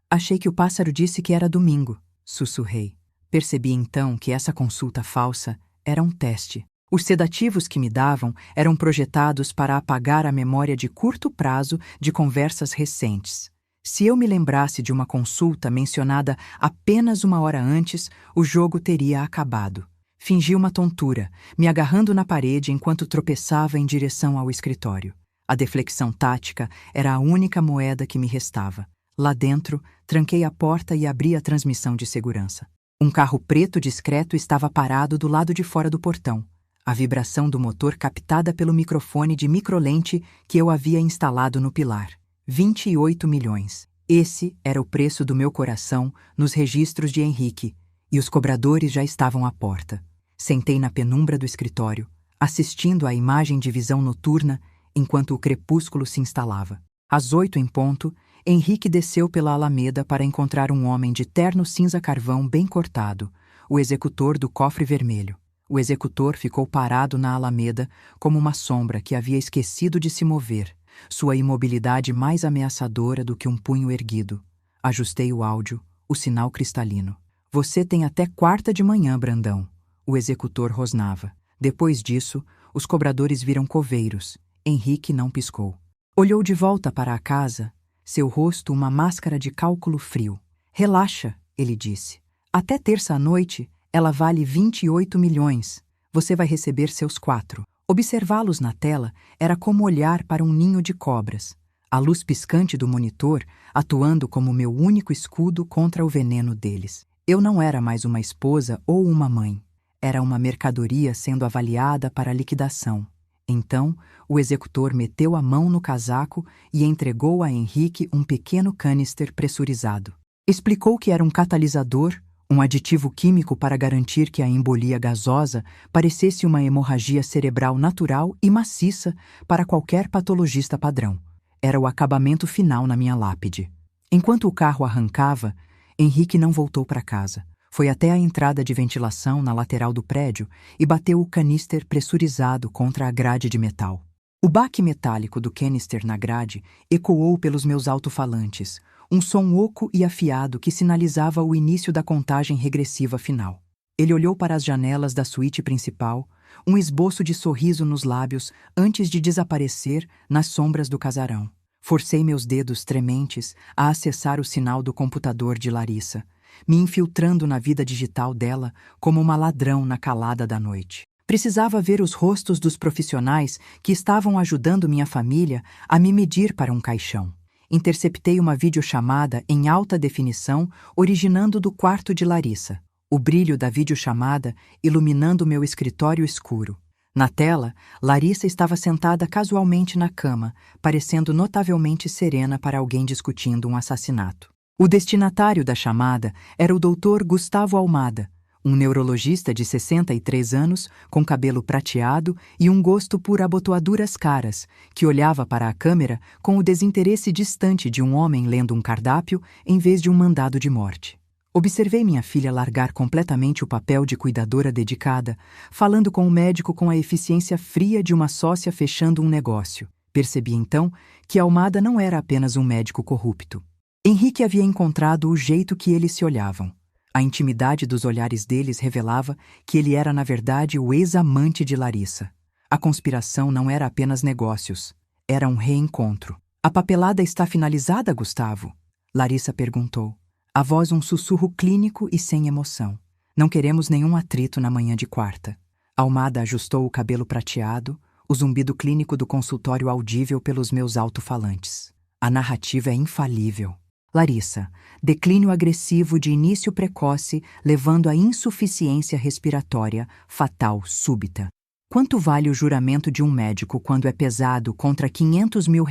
Achei que o pássaro disse que era domingo, sussurrei. Percebi então que essa consulta falsa era um teste. Os sedativos que me davam eram projetados para apagar a memória de curto prazo de conversas recentes. Se eu me lembrasse de uma consulta mencionada apenas 1 hora antes, o jogo teria acabado. Fingi uma tontura, me agarrando na parede enquanto tropeçava em direção ao escritório. A deflexão tática era a única moeda que me restava. Lá dentro, tranquei a porta e abri a transmissão de segurança. Um carro preto discreto estava parado do lado de fora do portão. A vibração do motor captada pelo microfone de microlente que eu havia instalado no pilar. 28 milhões. Esse era o preço do meu coração nos registros de Henrique, e os cobradores já estavam à porta. Sentei na penumbra do escritório, assistindo à imagem de visão noturna enquanto o crepúsculo se instalava. Às 8 em ponto, Henrique desceu pela Alameda para encontrar um homem de terno cinza-carvão bem cortado, o executor do Cofre Vermelho. O executor ficou parado na Alameda como uma sombra que havia esquecido de se mover, sua imobilidade mais ameaçadora do que um punho erguido. Ajustei o áudio, o sinal cristalino. Você tem até quarta de manhã, Brandão. O executor rosnava. Depois disso, os cobradores viram coveiros. Henrique não piscou. Olhou de volta para a casa, seu rosto uma máscara de cálculo frio. Relaxa, ele disse. Até terça à noite, ela vale 28 milhões. Você vai receber seus 4. Observá-los na tela era como olhar para um ninho de cobras. A luz piscante do monitor atuando como meu único escudo contra o veneno deles. Eu não era mais uma esposa ou uma mãe. Era uma mercadoria sendo avaliada para liquidação. Então, o executor meteu a mão no casaco e entregou a Henrique um pequeno canister pressurizado. Explicou que era um catalisador, um aditivo químico para garantir que a embolia gasosa parecesse uma hemorragia cerebral natural e maciça para qualquer patologista padrão. Era o acabamento final na minha lápide. Enquanto o carro arrancava, Henrique não voltou para casa. Foi até a entrada de ventilação na lateral do prédio e bateu o canister pressurizado contra a grade de metal. O baque metálico do canister na grade ecoou pelos meus alto-falantes, um som oco e afiado que sinalizava o início da contagem regressiva final. Ele olhou para as janelas da suíte principal, um esboço de sorriso nos lábios antes de desaparecer nas sombras do casarão. Forcei meus dedos trementes a acessar o sinal do computador de Larissa, me infiltrando na vida digital dela como uma ladrão na calada da noite. Precisava ver os rostos dos profissionais que estavam ajudando minha família a me medir para um caixão. Interceptei uma videochamada em alta definição originando do quarto de Larissa, o brilho da videochamada iluminando meu escritório escuro. Na tela, Larissa estava sentada casualmente na cama, parecendo notavelmente serena para alguém discutindo um assassinato. O destinatário da chamada era o Dr. Gustavo Almada, um neurologista de 63 anos, com cabelo prateado e um gosto por abotoaduras caras, que olhava para a câmera com o desinteresse distante de um homem lendo um cardápio em vez de um mandado de morte. Observei minha filha largar completamente o papel de cuidadora dedicada, falando com o médico com a eficiência fria de uma sócia fechando um negócio. Percebi então que Almada não era apenas um médico corrupto. Henrique havia encontrado o jeito que eles se olhavam. A intimidade dos olhares deles revelava que ele era, na verdade, o ex-amante de Larissa. A conspiração não era apenas negócios, era um reencontro. A papelada está finalizada, Gustavo? Larissa perguntou. A voz um sussurro clínico e sem emoção. Não queremos nenhum atrito na manhã de quarta. Almada ajustou o cabelo prateado, o zumbido clínico do consultório audível pelos meus alto-falantes. A narrativa é infalível. Larissa, declínio agressivo de início precoce, levando à insuficiência respiratória, fatal, súbita. Quanto vale o juramento de um médico quando é pesado contra R$500 mil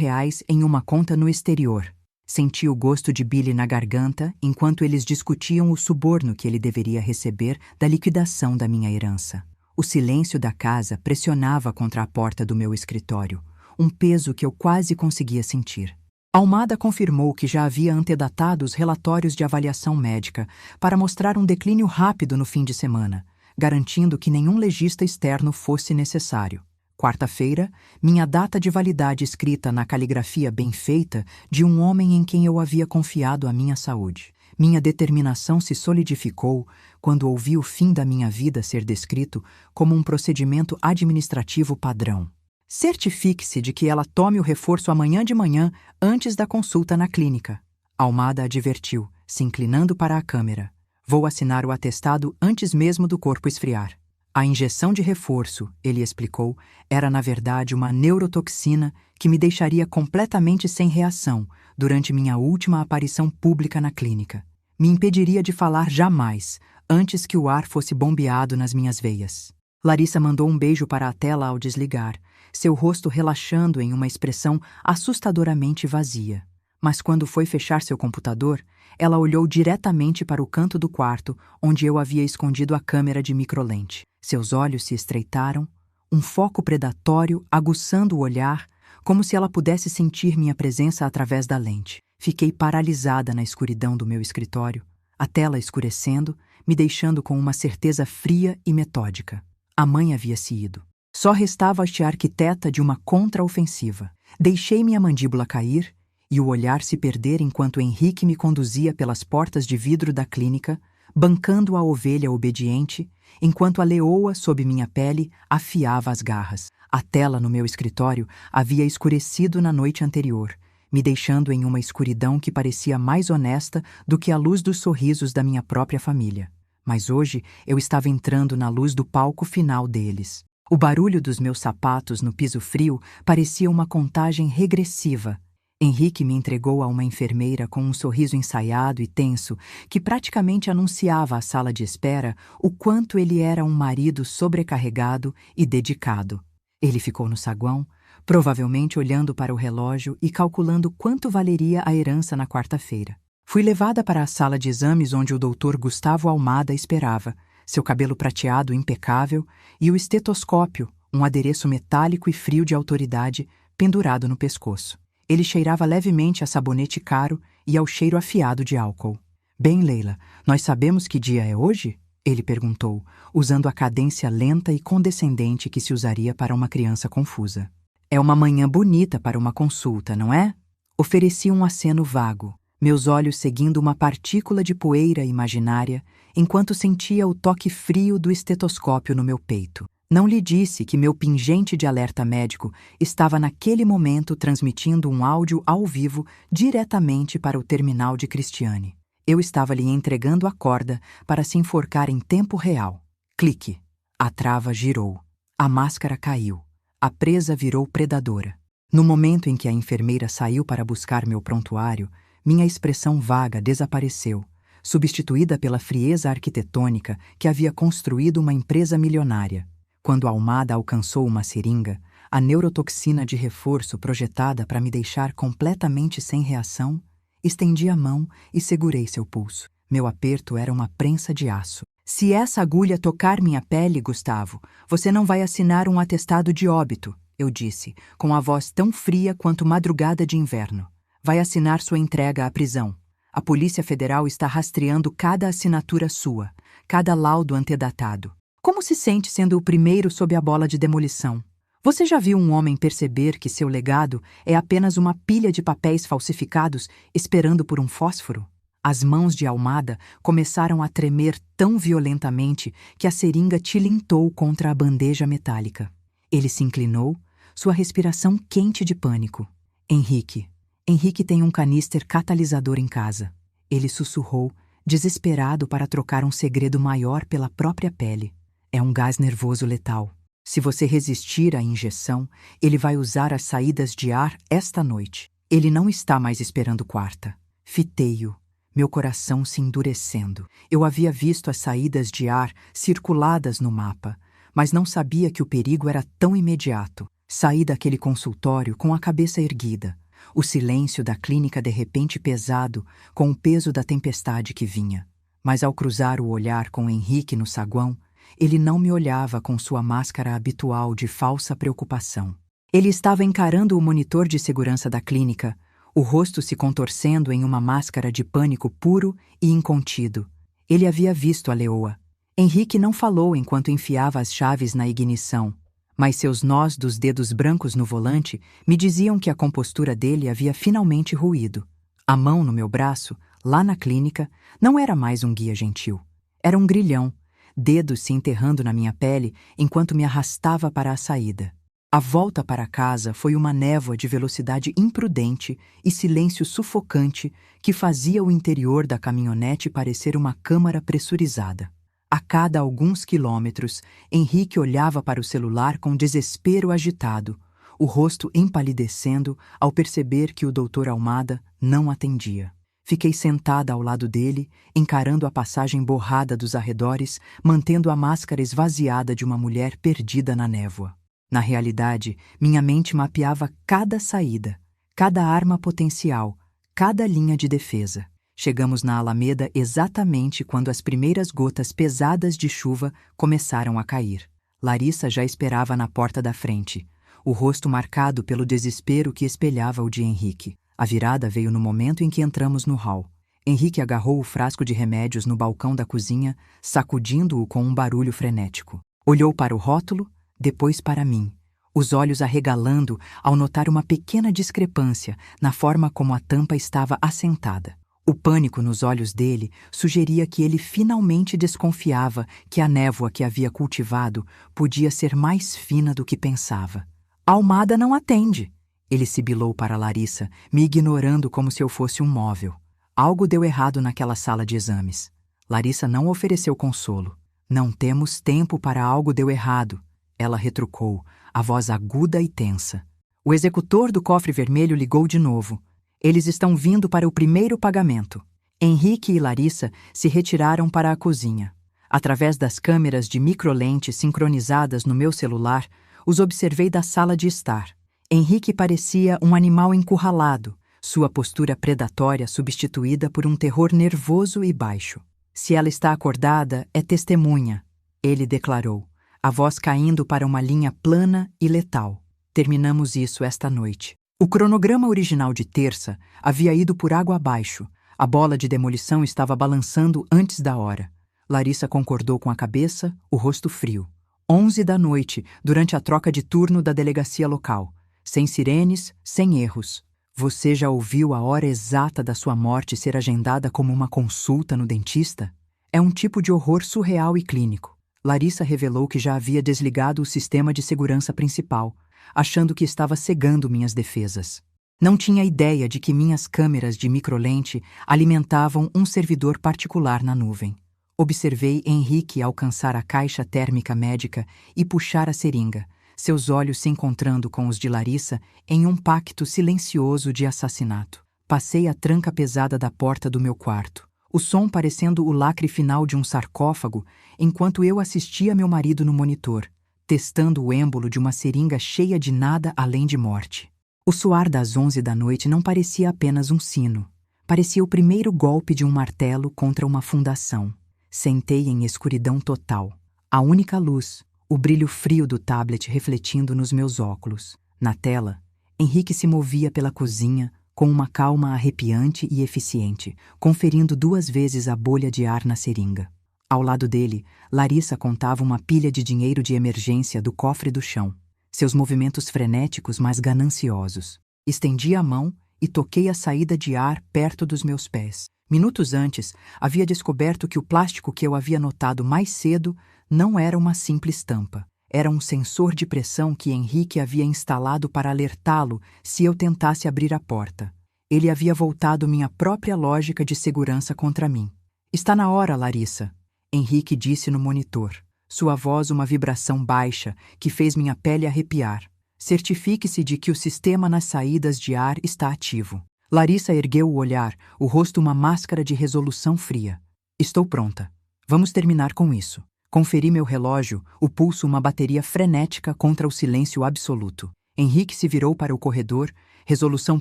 em uma conta no exterior? Senti o gosto de Billy na garganta enquanto eles discutiam o suborno que ele deveria receber da liquidação da minha herança. O silêncio da casa pressionava contra a porta do meu escritório, um peso que eu quase conseguia sentir. Almada confirmou que já havia antedatado os relatórios de avaliação médica para mostrar um declínio rápido no fim de semana, garantindo que nenhum legista externo fosse necessário. Quarta-feira, minha data de validade escrita na caligrafia bem feita de um homem em quem eu havia confiado a minha saúde. Minha determinação se solidificou quando ouvi o fim da minha vida ser descrito como um procedimento administrativo padrão. Certifique-se de que ela tome o reforço amanhã de manhã antes da consulta na clínica. Almada advertiu, se inclinando para a câmera. Vou assinar o atestado antes mesmo do corpo esfriar. A injeção de reforço, ele explicou, era na verdade uma neurotoxina que me deixaria completamente sem reação durante minha última aparição pública na clínica. Me impediria de falar jamais, antes que o ar fosse bombeado nas minhas veias. Larissa mandou um beijo para a tela ao desligar, seu rosto relaxando em uma expressão assustadoramente vazia. Mas quando foi fechar seu computador, ela olhou diretamente para o canto do quarto onde eu havia escondido a câmera de microlente. Seus olhos se estreitaram, um foco predatório aguçando o olhar, como se ela pudesse sentir minha presença através da lente. Fiquei paralisada na escuridão do meu escritório, a tela escurecendo, me deixando com uma certeza fria e metódica. A mãe havia se ido. Só restava a arquiteta de uma contraofensiva. Deixei minha mandíbula cair e o olhar se perder enquanto Henrique me conduzia pelas portas de vidro da clínica, bancando a ovelha obediente, enquanto a leoa sob minha pele afiava as garras. A tela no meu escritório havia escurecido na noite anterior, me deixando em uma escuridão que parecia mais honesta do que a luz dos sorrisos da minha própria família. Mas hoje eu estava entrando na luz do palco final deles. O barulho dos meus sapatos no piso frio parecia uma contagem regressiva. Henrique me entregou a uma enfermeira com um sorriso ensaiado e tenso que praticamente anunciava à sala de espera o quanto ele era um marido sobrecarregado e dedicado. Ele ficou no saguão, provavelmente olhando para o relógio e calculando quanto valeria a herança na quarta-feira. Fui levada para a sala de exames onde o doutor Gustavo Almada esperava, seu cabelo prateado impecável e o estetoscópio, um adereço metálico e frio de autoridade, pendurado no pescoço. Ele cheirava levemente a sabonete caro e ao cheiro afiado de álcool. "Bem, Leila, nós sabemos que dia é hoje?" Ele perguntou, usando a cadência lenta e condescendente que se usaria para uma criança confusa. "É uma manhã bonita para uma consulta, não é?" Ofereci um aceno vago, meus olhos seguindo uma partícula de poeira imaginária, enquanto sentia o toque frio do estetoscópio no meu peito. Não lhe disse que meu pingente de alerta médico estava naquele momento transmitindo um áudio ao vivo diretamente para o terminal de Cristiane. Eu estava lhe entregando a corda para se enforcar em tempo real. Clique. A trava girou. A máscara caiu. A presa virou predadora. No momento em que a enfermeira saiu para buscar meu prontuário, minha expressão vaga desapareceu, substituída pela frieza arquitetônica que havia construído uma empresa milionária. Quando a Almada alcançou uma seringa, a neurotoxina de reforço projetada para me deixar completamente sem reação, estendi a mão e segurei seu pulso. Meu aperto era uma prensa de aço. "Se essa agulha tocar minha pele, Gustavo, você não vai assinar um atestado de óbito", eu disse, com a voz tão fria quanto madrugada de inverno. "Vai assinar sua entrega à prisão. A Polícia Federal está rastreando cada assinatura sua, cada laudo antedatado. Como se sente sendo o primeiro sob a bola de demolição? Você já viu um homem perceber que seu legado é apenas uma pilha de papéis falsificados esperando por um fósforo?" As mãos de Almada começaram a tremer tão violentamente que a seringa tilintou contra a bandeja metálica. Ele se inclinou, sua respiração quente de pânico. Henrique tem um canister catalisador em casa." Ele sussurrou, desesperado para trocar um segredo maior pela própria pele. "É um gás nervoso letal. Se você resistir à injeção, ele vai usar as saídas de ar esta noite. Ele não está mais esperando quarta." Fitei-o, meu coração se endurecendo. Eu havia visto as saídas de ar circuladas no mapa, mas não sabia que o perigo era tão imediato. Saí daquele consultório com a cabeça erguida, o silêncio da clínica de repente pesado com o peso da tempestade que vinha. Mas ao cruzar o olhar com Henrique no saguão, ele não me olhava com sua máscara habitual de falsa preocupação. Ele estava encarando o monitor de segurança da clínica, o rosto se contorcendo em uma máscara de pânico puro e incontido. Ele havia visto a leoa. Henrique não falou enquanto enfiava as chaves na ignição, mas seus nós dos dedos brancos no volante me diziam que a compostura dele havia finalmente ruído. A mão no meu braço, lá na clínica, não era mais um guia gentil. Era um grilhão, dedos se enterrando na minha pele enquanto me arrastava para a saída. A volta para casa foi uma névoa de velocidade imprudente e silêncio sufocante que fazia o interior da caminhonete parecer uma câmara pressurizada. A cada alguns quilômetros, Henrique olhava para o celular com desespero agitado, o rosto empalidecendo ao perceber que o Dr. Almada não atendia. Fiquei sentada ao lado dele, encarando a passagem borrada dos arredores, mantendo a máscara esvaziada de uma mulher perdida na névoa. Na realidade, minha mente mapeava cada saída, cada arma potencial, cada linha de defesa. Chegamos na Alameda exatamente quando as primeiras gotas pesadas de chuva começaram a cair. Larissa já esperava na porta da frente, o rosto marcado pelo desespero que espelhava o de Henrique. A virada veio no momento em que entramos no hall. Henrique agarrou o frasco de remédios no balcão da cozinha, sacudindo-o com um barulho frenético. Olhou para o rótulo, depois para mim, os olhos arregalando ao notar uma pequena discrepância na forma como a tampa estava assentada. O pânico nos olhos dele sugeria que ele finalmente desconfiava que a névoa que havia cultivado podia ser mais fina do que pensava. "Almada não atende", ele sibilou para Larissa, me ignorando como se eu fosse um móvel. Algo deu errado naquela sala de exames. Larissa não ofereceu consolo. "Não temos tempo para algo deu errado", ela retrucou, a voz aguda e tensa. O executor do cofre vermelho ligou de novo. Eles estão vindo para o primeiro pagamento. Henrique e Larissa se retiraram para a cozinha. Através das câmeras de microlente sincronizadas no meu celular, os observei da sala de estar. Henrique parecia um animal encurralado, sua postura predatória substituída por um terror nervoso e baixo. Se ela está acordada, é testemunha, ele declarou, a voz caindo para uma linha plana e letal. Terminamos isso esta noite. O cronograma original de terça havia ido por água abaixo. A bola de demolição estava balançando antes da hora. Larissa concordou com a cabeça, o rosto frio. 11 da noite, durante a troca de turno da delegacia local. Sem sirenes, sem erros. Você já ouviu a hora exata da sua morte ser agendada como uma consulta no dentista? É um tipo de horror surreal e clínico. Larissa revelou que já havia desligado o sistema de segurança principal, achando que estava cegando minhas defesas. Não tinha ideia de que minhas câmeras de microlente alimentavam um servidor particular na nuvem. Observei Henrique alcançar a caixa térmica médica e puxar a seringa, seus olhos se encontrando com os de Larissa em um pacto silencioso de assassinato. Passei a tranca pesada da porta do meu quarto, o som parecendo o lacre final de um sarcófago, enquanto eu assistia meu marido no monitor, testando o êmbolo de uma seringa cheia de nada além de morte. O soar das 11 da noite não parecia apenas um sino. Parecia o primeiro golpe de um martelo contra uma fundação. Sentei em escuridão total. A única luz, o brilho frio do tablet refletindo nos meus óculos. Na tela, Henrique se movia pela cozinha com uma calma arrepiante e eficiente, conferindo 2 vezes a bolha de ar na seringa. Ao lado dele, Larissa contava uma pilha de dinheiro de emergência do cofre do chão. Seus movimentos frenéticos, mas gananciosos. Estendi a mão e toquei a saída de ar perto dos meus pés. Minutos antes, havia descoberto que o plástico que eu havia notado mais cedo não era uma simples tampa. Era um sensor de pressão que Henrique havia instalado para alertá-lo se eu tentasse abrir a porta. Ele havia voltado minha própria lógica de segurança contra mim. Está na hora, Larissa, Henrique disse no monitor. Sua voz uma vibração baixa que fez minha pele arrepiar. Certifique-se de que o sistema nas saídas de ar está ativo. Larissa ergueu o olhar, o rosto uma máscara de resolução fria. Estou pronta. Vamos terminar com isso. Conferi meu relógio, o pulso uma bateria frenética contra o silêncio absoluto. Henrique se virou para o corredor, resolução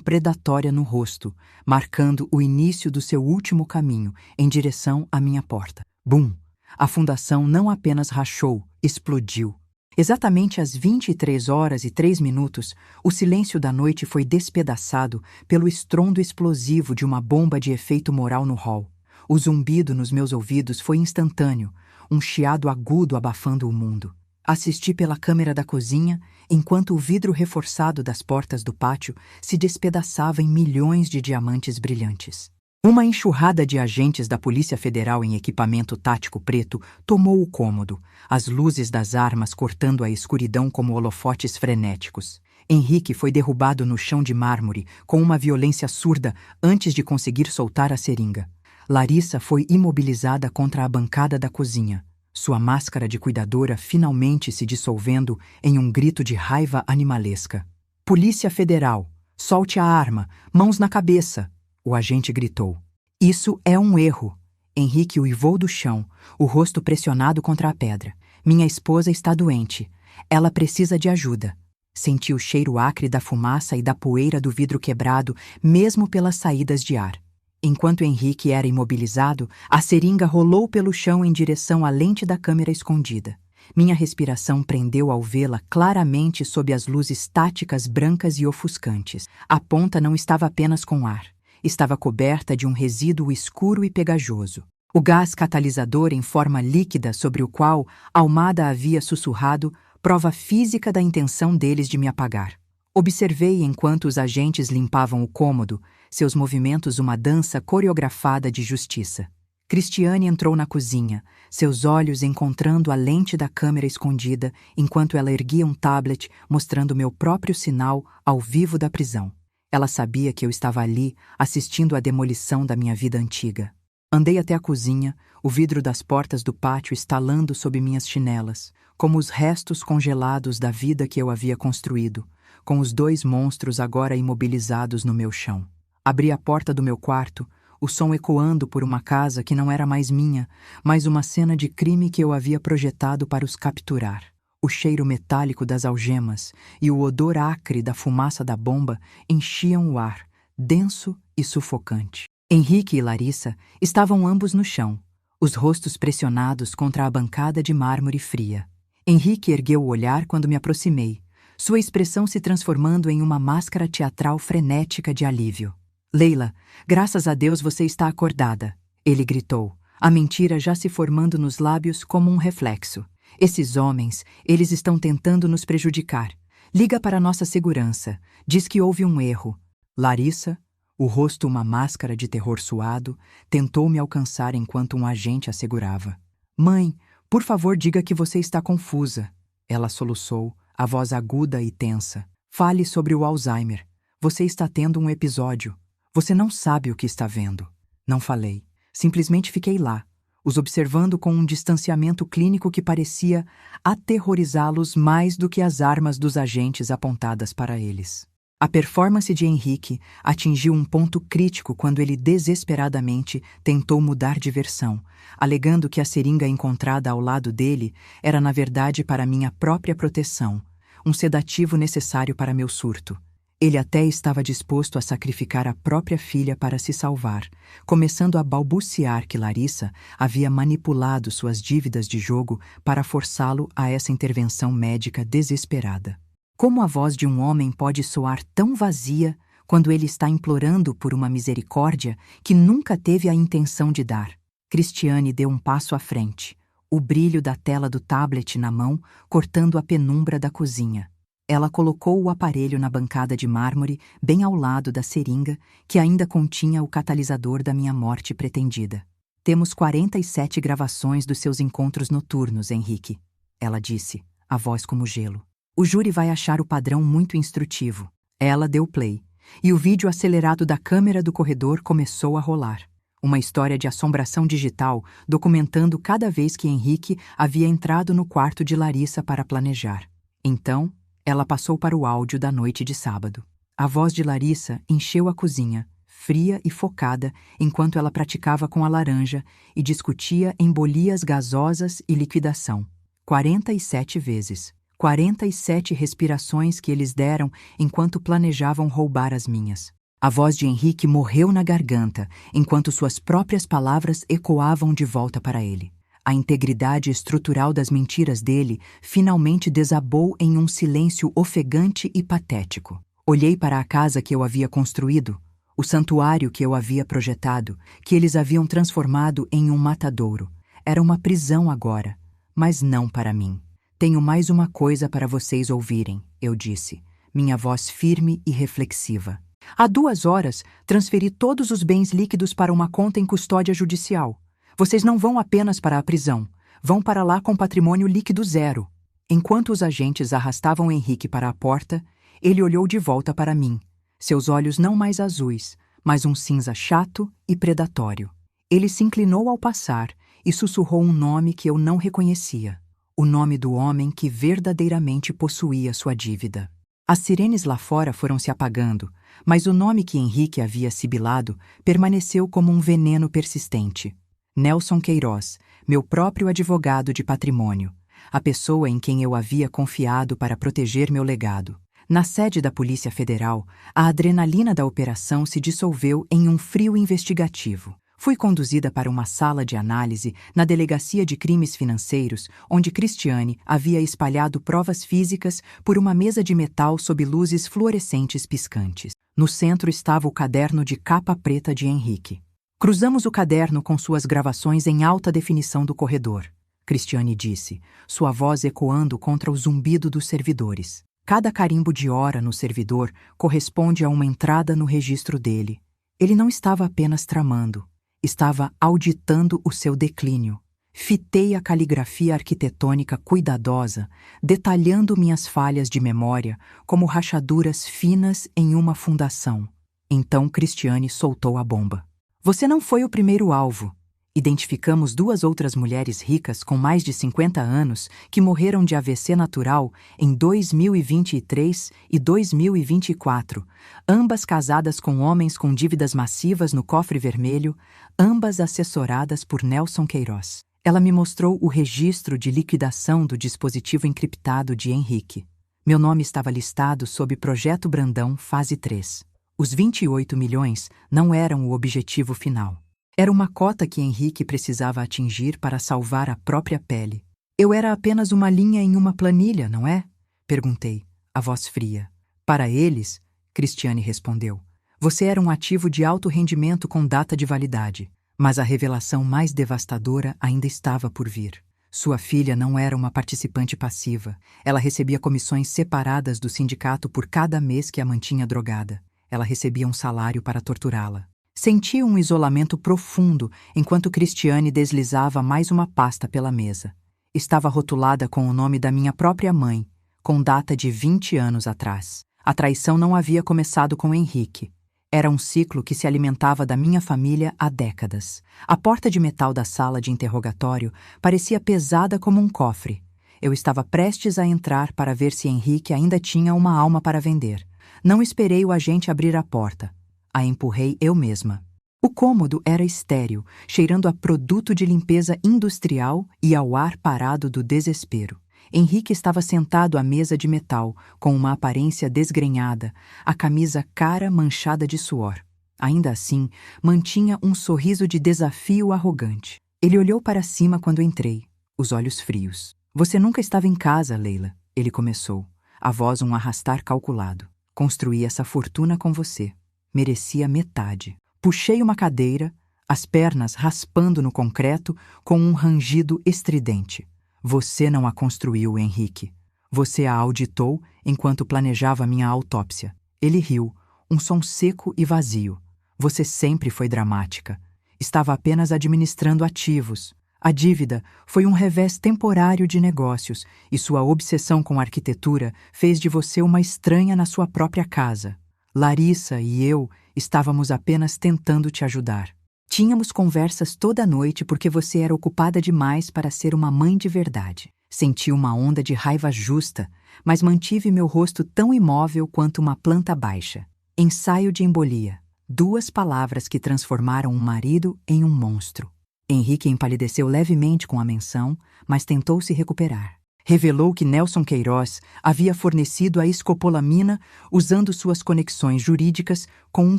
predatória no rosto, marcando o início do seu último caminho, em direção à minha porta. Bum! A fundação não apenas rachou, explodiu. Exatamente às 23h03, o silêncio da noite foi despedaçado pelo estrondo explosivo de uma bomba de efeito moral no hall. O zumbido nos meus ouvidos foi instantâneo, um chiado agudo abafando o mundo. Assisti pela câmera da cozinha, enquanto o vidro reforçado das portas do pátio se despedaçava em milhões de diamantes brilhantes. Uma enxurrada de agentes da Polícia Federal em equipamento tático preto tomou o cômodo, as luzes das armas cortando a escuridão como holofotes frenéticos. Henrique foi derrubado no chão de mármore com uma violência surda antes de conseguir soltar a seringa. Larissa foi imobilizada contra a bancada da cozinha, sua máscara de cuidadora finalmente se dissolvendo em um grito de raiva animalesca. Polícia Federal, solte a arma, mãos na cabeça! O agente gritou. Isso é um erro. Henrique uivou do chão, o rosto pressionado contra a pedra. Minha esposa está doente. Ela precisa de ajuda. Senti o cheiro acre da fumaça e da poeira do vidro quebrado, mesmo pelas saídas de ar. Enquanto Henrique era imobilizado, a seringa rolou pelo chão em direção à lente da câmera escondida. Minha respiração prendeu ao vê-la claramente sob as luzes táticas brancas e ofuscantes. A ponta não estava apenas com ar. Estava coberta de um resíduo escuro e pegajoso. O gás catalisador em forma líquida sobre o qual Almada havia sussurrado, prova física da intenção deles de me apagar. Observei enquanto os agentes limpavam o cômodo, seus movimentos uma dança coreografada de justiça. Cristiane entrou na cozinha, seus olhos encontrando a lente da câmera escondida, enquanto ela erguia um tablet mostrando meu próprio sinal ao vivo da prisão. Ela sabia que eu estava ali, assistindo à demolição da minha vida antiga. Andei até a cozinha, o vidro das portas do pátio estalando sob minhas chinelas, como os restos congelados da vida que eu havia construído, com os 2 monstros agora imobilizados no meu chão. Abri a porta do meu quarto, o som ecoando por uma casa que não era mais minha, mas uma cena de crime que eu havia projetado para os capturar. O cheiro metálico das algemas e o odor acre da fumaça da bomba enchiam o ar, denso e sufocante. Henrique e Larissa estavam ambos no chão, os rostos pressionados contra a bancada de mármore fria. Henrique ergueu o olhar quando me aproximei, sua expressão se transformando em uma máscara teatral frenética de alívio. Leila, graças a Deus você está acordada, ele gritou, a mentira já se formando nos lábios como um reflexo. Esses homens, eles estão tentando nos prejudicar. Liga para nossa segurança. Diz que houve um erro. Larissa, o rosto uma máscara de terror suado, tentou me alcançar enquanto um agente a segurava. Mãe, por favor diga que você está confusa. Ela soluçou, a voz aguda e tensa. Fale sobre o Alzheimer. Você está tendo um episódio. Você não sabe o que está vendo. Não falei. Simplesmente fiquei lá, os observando com um distanciamento clínico que parecia aterrorizá-los mais do que as armas dos agentes apontadas para eles. A performance de Henrique atingiu um ponto crítico quando ele desesperadamente tentou mudar de versão, alegando que a seringa encontrada ao lado dele era na verdade para minha própria proteção, um sedativo necessário para meu surto. Ele até estava disposto a sacrificar a própria filha para se salvar, começando a balbuciar que Larissa havia manipulado suas dívidas de jogo para forçá-lo a essa intervenção médica desesperada. Como a voz de um homem pode soar tão vazia quando ele está implorando por uma misericórdia que nunca teve a intenção de dar? Cristiane deu um passo à frente, o brilho da tela do tablet na mão cortando a penumbra da cozinha. Ela colocou o aparelho na bancada de mármore, bem ao lado da seringa, que ainda continha o catalisador da minha morte pretendida. Temos 47 gravações dos seus encontros noturnos, Henrique, ela disse, a voz como gelo. O júri vai achar o padrão muito instrutivo. Ela deu play, e o vídeo acelerado da câmera do corredor começou a rolar. Uma história de assombração digital documentando cada vez que Henrique havia entrado no quarto de Larissa para planejar. Então, ela passou para o áudio da noite de sábado. A voz de Larissa encheu a cozinha, fria e focada, enquanto ela praticava com a laranja e discutia embolias gasosas e liquidação. 47 vezes. 47 respirações que eles deram enquanto planejavam roubar as minhas. A voz de Henrique morreu na garganta, enquanto suas próprias palavras ecoavam de volta para ele. A integridade estrutural das mentiras dele finalmente desabou em um silêncio ofegante e patético. Olhei para a casa que eu havia construído, o santuário que eu havia projetado, que eles haviam transformado em um matadouro. Era uma prisão agora, mas não para mim. Tenho mais uma coisa para vocês ouvirem, eu disse, minha voz firme e reflexiva. Há 2 horas, transferi todos os bens líquidos para uma conta em custódia judicial. Vocês não vão apenas para a prisão, vão para lá com patrimônio líquido zero. Enquanto os agentes arrastavam Henrique para a porta, ele olhou de volta para mim, seus olhos não mais azuis, mas um cinza chato e predatório. Ele se inclinou ao passar e sussurrou um nome que eu não reconhecia, o nome do homem que verdadeiramente possuía sua dívida. As sirenes lá fora foram se apagando, mas o nome que Henrique havia sibilado permaneceu como um veneno persistente. Nelson Queiroz, meu próprio advogado de patrimônio, a pessoa em quem eu havia confiado para proteger meu legado. Na sede da Polícia Federal, a adrenalina da operação se dissolveu em um frio investigativo. Fui conduzida para uma sala de análise na Delegacia de Crimes Financeiros, onde Cristiane havia espalhado provas físicas por uma mesa de metal sob luzes fluorescentes piscantes. No centro estava o caderno de capa preta de Henrique. Cruzamos o caderno com suas gravações em alta definição do corredor, Cristiane disse, sua voz ecoando contra o zumbido dos servidores. Cada carimbo de hora no servidor corresponde a uma entrada no registro dele. Ele não estava apenas tramando, estava auditando o seu declínio. Fitei a caligrafia arquitetônica cuidadosa, detalhando minhas falhas de memória como rachaduras finas em uma fundação. Então Cristiane soltou a bomba. Você não foi o primeiro alvo. Identificamos 2 outras mulheres ricas com mais de 50 anos que morreram de AVC natural em 2023 e 2024, ambas casadas com homens com dívidas massivas no cofre vermelho, ambas assessoradas por Nelson Queiroz. Ela me mostrou o registro de liquidação do dispositivo encriptado de Henrique. Meu nome estava listado sob Projeto Brandão, fase 3. Os 28 milhões não eram o objetivo final. Era uma cota que Henrique precisava atingir para salvar a própria pele. Eu era apenas uma linha em uma planilha, não é? Perguntei, a voz fria. Para eles, Cristiane respondeu, você era um ativo de alto rendimento com data de validade. Mas a revelação mais devastadora ainda estava por vir. Sua filha não era uma participante passiva. Ela recebia comissões separadas do sindicato por cada mês que a mantinha drogada. Ela recebia um salário para torturá-la. Senti um isolamento profundo enquanto Cristiane deslizava mais uma pasta pela mesa. Estava rotulada com o nome da minha própria mãe, com data de 20 anos atrás. A traição não havia começado com Henrique. Era um ciclo que se alimentava da minha família há décadas. A porta de metal da sala de interrogatório parecia pesada como um cofre. Eu estava prestes a entrar para ver se Henrique ainda tinha uma alma para vender. Não esperei o agente abrir a porta. A empurrei eu mesma. O cômodo era estéril, cheirando a produto de limpeza industrial e ao ar parado do desespero. Henrique estava sentado à mesa de metal, com uma aparência desgrenhada, a camisa cara manchada de suor. Ainda assim, mantinha um sorriso de desafio arrogante. Ele olhou para cima quando entrei, os olhos frios. Você nunca estava em casa, Leila, ele começou, a voz um arrastar calculado. Construí essa fortuna com você. Merecia metade. Puxei uma cadeira, as pernas raspando no concreto com um rangido estridente. Você não a construiu, Henrique. Você a auditou enquanto planejava minha autópsia. Ele riu, um som seco e vazio. Você sempre foi dramática. Estava apenas administrando ativos. A dívida foi um revés temporário de negócios e sua obsessão com arquitetura fez de você uma estranha na sua própria casa. Larissa e eu estávamos apenas tentando te ajudar. Tínhamos conversas toda noite porque você era ocupada demais para ser uma mãe de verdade. Senti uma onda de raiva justa, mas mantive meu rosto tão imóvel quanto uma planta baixa. Ensaio de embolia. 2 palavras que transformaram um marido em um monstro. Henrique empalideceu levemente com a menção, mas tentou se recuperar. Revelou que Nelson Queiroz havia fornecido a escopolamina usando suas conexões jurídicas com um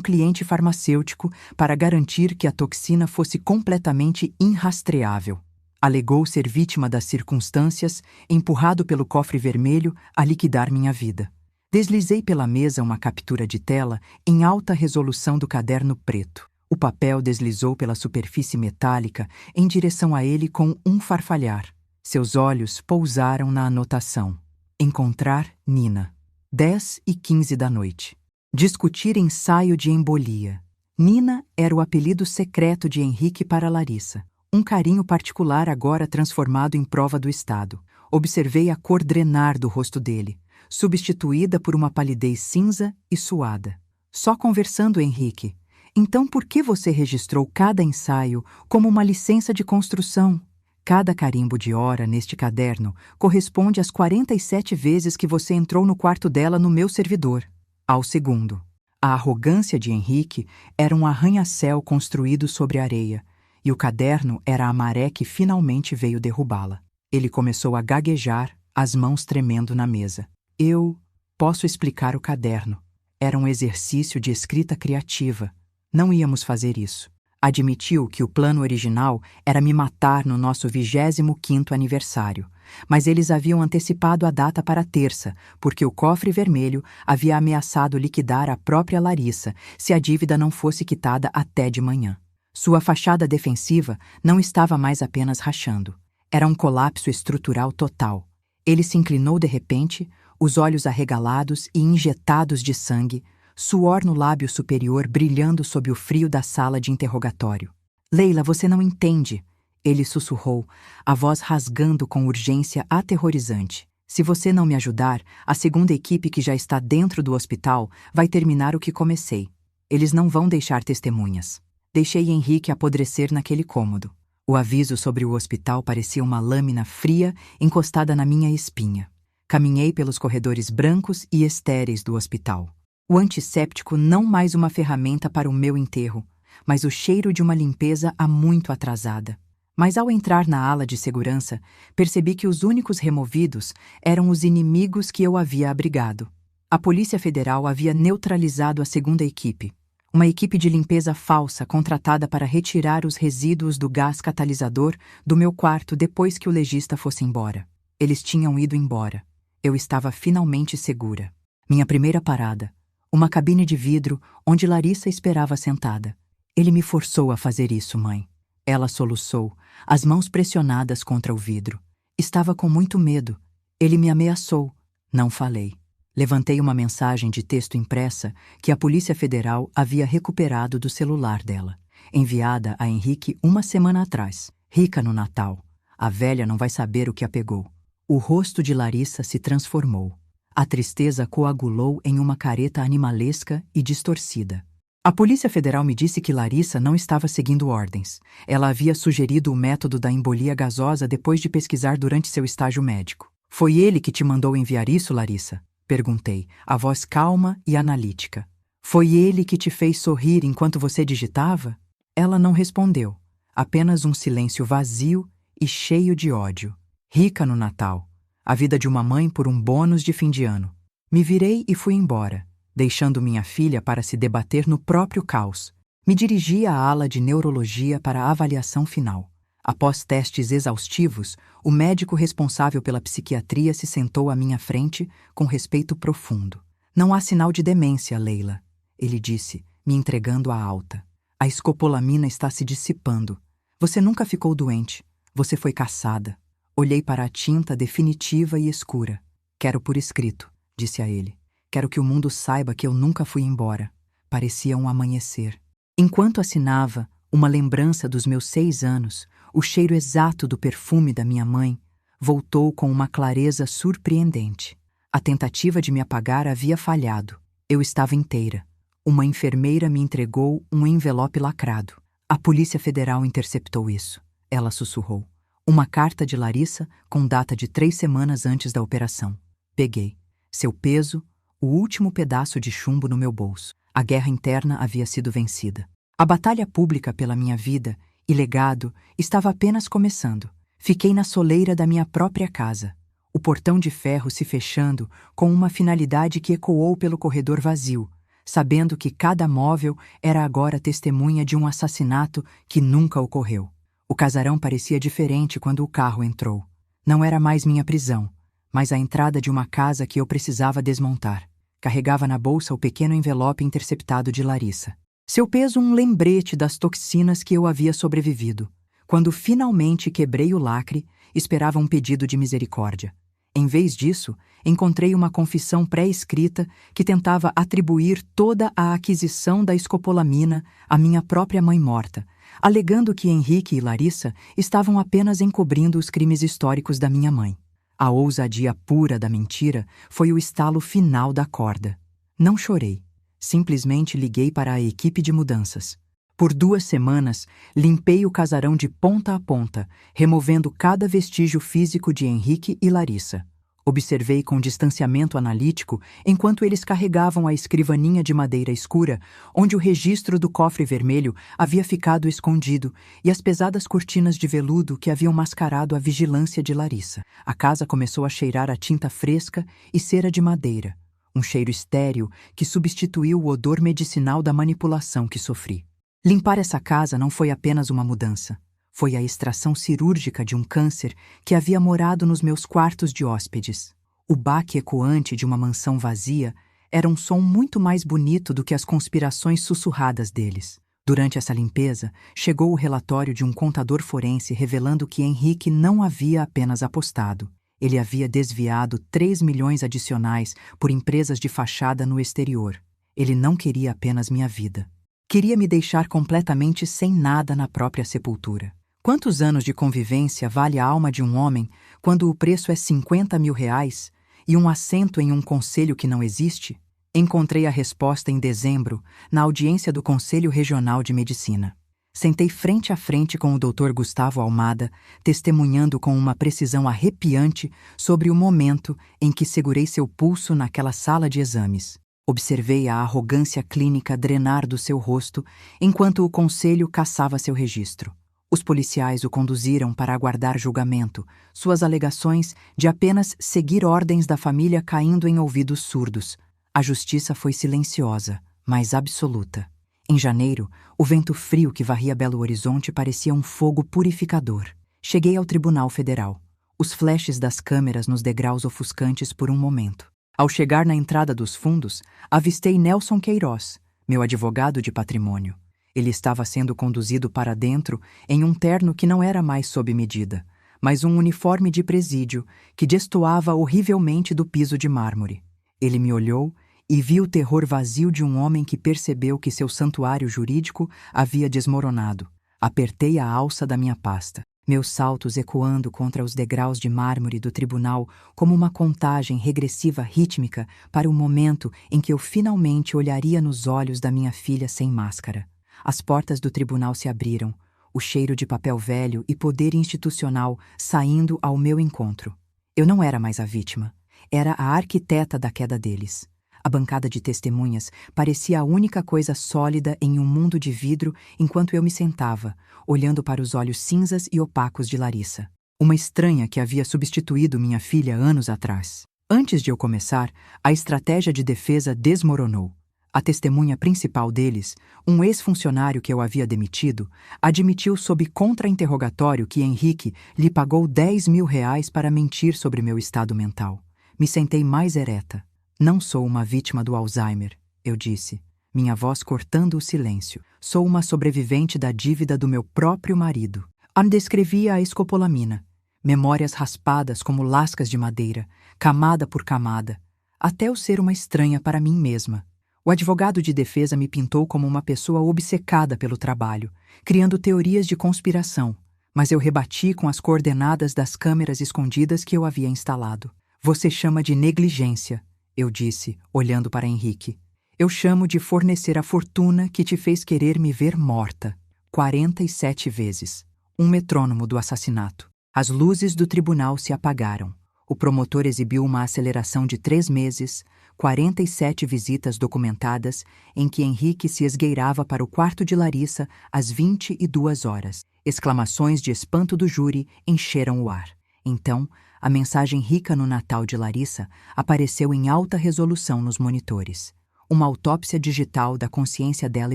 cliente farmacêutico para garantir que a toxina fosse completamente irrastreável. Alegou ser vítima das circunstâncias, empurrado pelo cofre vermelho a liquidar minha vida. Deslizei pela mesa uma captura de tela em alta resolução do caderno preto. O papel deslizou pela superfície metálica em direção a ele com um farfalhar. Seus olhos pousaram na anotação. Encontrar Nina. 10h15 da noite. Discutir ensaio de embolia. Nina era o apelido secreto de Henrique para Larissa. Um carinho particular agora transformado em prova do Estado. Observei a cor drenar do rosto dele, substituída por uma palidez cinza e suada. Só conversando, Henrique. Então por que você registrou cada ensaio como uma licença de construção? Cada carimbo de hora neste caderno corresponde às 47 vezes que você entrou no quarto dela no meu servidor. Ao segundo. A arrogância de Henrique era um arranha-céu construído sobre areia, e o caderno era a maré que finalmente veio derrubá-la. Ele começou a gaguejar, as mãos tremendo na mesa. Eu posso explicar o caderno. Era um exercício de escrita criativa. Não íamos fazer isso. Admitiu que o plano original era me matar no nosso 25º aniversário, mas eles haviam antecipado a data para terça, porque o cofre vermelho havia ameaçado liquidar a própria Larissa se a dívida não fosse quitada até de manhã. Sua fachada defensiva não estava mais apenas rachando. Era um colapso estrutural total. Ele se inclinou de repente, os olhos arregalados e injetados de sangue, suor no lábio superior brilhando sob o frio da sala de interrogatório. Leila, você não entende, ele sussurrou, a voz rasgando com urgência aterrorizante. Se você não me ajudar, a segunda equipe que já está dentro do hospital vai terminar o que comecei. Eles não vão deixar testemunhas. Deixei Henrique apodrecer naquele cômodo. O aviso sobre o hospital parecia uma lâmina fria encostada na minha espinha. Caminhei pelos corredores brancos e estéreis do hospital. O antisséptico não mais uma ferramenta para o meu enterro, mas o cheiro de uma limpeza há muito atrasada. Mas ao entrar na ala de segurança, percebi que os únicos removidos eram os inimigos que eu havia abrigado. A Polícia Federal havia neutralizado a segunda equipe, uma equipe de limpeza falsa contratada para retirar os resíduos do gás catalisador do meu quarto depois que o legista fosse embora. Eles tinham ido embora. Eu estava finalmente segura. Minha primeira parada, uma cabine de vidro onde Larissa esperava sentada. Ele me forçou a fazer isso, mãe. Ela soluçou, as mãos pressionadas contra o vidro. Estava com muito medo. Ele me ameaçou. Não falei. Levantei uma mensagem de texto impressa que a Polícia Federal havia recuperado do celular dela, enviada a Henrique uma semana atrás. Rica no Natal. A velha não vai saber o que a pegou. O rosto de Larissa se transformou. A tristeza coagulou em uma careta animalesca e distorcida. A Polícia Federal me disse que Larissa não estava seguindo ordens. Ela havia sugerido o método da embolia gasosa depois de pesquisar durante seu estágio médico. Foi ele que te mandou enviar isso, Larissa? Perguntei, a voz calma e analítica. Foi ele que te fez sorrir enquanto você digitava? Ela não respondeu. Apenas um silêncio vazio e cheio de ódio. Rica no Natal. A vida de uma mãe por um bônus de fim de ano. Me virei e fui embora, deixando minha filha para se debater no próprio caos. Me dirigi à ala de neurologia para a avaliação final. Após testes exaustivos, o médico responsável pela psiquiatria se sentou à minha frente com respeito profundo. Não há sinal de demência, Leila, ele disse, me entregando a alta. A escopolamina está se dissipando. Você nunca ficou doente. Você foi caçada. Olhei para a tinta definitiva e escura. Quero por escrito, disse a ele. Quero que o mundo saiba que eu nunca fui embora. Parecia um amanhecer. Enquanto assinava, uma lembrança dos meus 6 anos, o cheiro exato do perfume da minha mãe, voltou com uma clareza surpreendente. A tentativa de me apagar havia falhado. Eu estava inteira. Uma enfermeira me entregou um envelope lacrado. A Polícia Federal interceptou isso. Ela sussurrou. Uma carta de Larissa com data de 3 semanas antes da operação. Peguei. Seu peso, o último pedaço de chumbo no meu bolso. A guerra interna havia sido vencida. A batalha pública pela minha vida e legado estava apenas começando. Fiquei na soleira da minha própria casa, o portão de ferro se fechando com uma finalidade que ecoou pelo corredor vazio, sabendo que cada móvel era agora testemunha de um assassinato que nunca ocorreu. O casarão parecia diferente quando o carro entrou. Não era mais minha prisão, mas a entrada de uma casa que eu precisava desmontar. Carregava na bolsa o pequeno envelope interceptado de Larissa. Seu peso um lembrete das toxinas que eu havia sobrevivido. Quando finalmente quebrei o lacre, esperava um pedido de misericórdia. Em vez disso, encontrei uma confissão pré-escrita que tentava atribuir toda a aquisição da escopolamina à minha própria mãe morta, alegando que Henrique e Larissa estavam apenas encobrindo os crimes históricos da minha mãe. A ousadia pura da mentira foi o estalo final da corda. Não chorei. Simplesmente liguei para a equipe de mudanças. Por 2 semanas, limpei o casarão de ponta a ponta, removendo cada vestígio físico de Henrique e Larissa. Observei com distanciamento analítico enquanto eles carregavam a escrivaninha de madeira escura, onde o registro do cofre vermelho havia ficado escondido, e as pesadas cortinas de veludo que haviam mascarado a vigilância de Larissa. A casa começou a cheirar a tinta fresca e cera de madeira. Um cheiro estéril que substituiu o odor medicinal da manipulação que sofri. Limpar essa casa não foi apenas uma mudança. Foi a extração cirúrgica de um câncer que havia morado nos meus quartos de hóspedes. O baque ecoante de uma mansão vazia era um som muito mais bonito do que as conspirações sussurradas deles. Durante essa limpeza, chegou o relatório de um contador forense revelando que Henrique não havia apenas apostado. Ele havia desviado 3 milhões adicionais por empresas de fachada no exterior. Ele não queria apenas minha vida. Queria me deixar completamente sem nada na própria sepultura. Quantos anos de convivência vale a alma de um homem quando o preço é 50 mil reais e um assento em um conselho que não existe? Encontrei a resposta em dezembro, na audiência do Conselho Regional de Medicina. Sentei frente a frente com o Dr. Gustavo Almada, testemunhando com uma precisão arrepiante sobre o momento em que segurei seu pulso naquela sala de exames. Observei a arrogância clínica drenar do seu rosto enquanto o conselho caçava seu registro. Os policiais o conduziram para aguardar julgamento, suas alegações de apenas seguir ordens da família caindo em ouvidos surdos. A justiça foi silenciosa, mas absoluta. Em janeiro, o vento frio que varria Belo Horizonte parecia um fogo purificador. Cheguei ao Tribunal Federal. Os flashes das câmeras nos degraus ofuscantes por um momento. Ao chegar na entrada dos fundos, avistei Nelson Queiroz, meu advogado de patrimônio. Ele estava sendo conduzido para dentro em um terno que não era mais sob medida, mas um uniforme de presídio que destoava horrivelmente do piso de mármore. Ele me olhou e vi o terror vazio de um homem que percebeu que seu santuário jurídico havia desmoronado. Apertei a alça da minha pasta, meus saltos ecoando contra os degraus de mármore do tribunal como uma contagem regressiva rítmica para o momento em que eu finalmente olharia nos olhos da minha filha sem máscara. As portas do tribunal se abriram, o cheiro de papel velho e poder institucional saindo ao meu encontro. Eu não era mais a vítima, era a arquiteta da queda deles. A bancada de testemunhas parecia a única coisa sólida em um mundo de vidro enquanto eu me sentava, olhando para os olhos cinzas e opacos de Larissa. Uma estranha que havia substituído minha filha anos atrás. Antes de eu começar, a estratégia de defesa desmoronou. A testemunha principal deles, um ex-funcionário que eu havia demitido, admitiu sob contra-interrogatório que Henrique lhe pagou R$ 10.000 para mentir sobre meu estado mental. Me sentei mais ereta. Não sou uma vítima do Alzheimer, eu disse, minha voz cortando o silêncio. Sou uma sobrevivente da dívida do meu próprio marido. Descrevia a escopolamina. Memórias raspadas como lascas de madeira, camada por camada, até eu ser uma estranha para mim mesma. O advogado de defesa me pintou como uma pessoa obcecada pelo trabalho, criando teorias de conspiração, mas eu rebati com as coordenadas das câmeras escondidas que eu havia instalado. Você chama de negligência, eu disse, olhando para Henrique. Eu chamo de fornecer a fortuna que te fez querer me ver morta. 47 vezes. Um metrônomo do assassinato. As luzes do tribunal se apagaram. O promotor exibiu uma aceleração de 3 meses, 47 visitas documentadas em que Henrique se esgueirava para o quarto de Larissa às 22 horas. Exclamações de espanto do júri encheram o ar. Então, a mensagem rica no Natal de Larissa apareceu em alta resolução nos monitores. Uma autópsia digital da consciência dela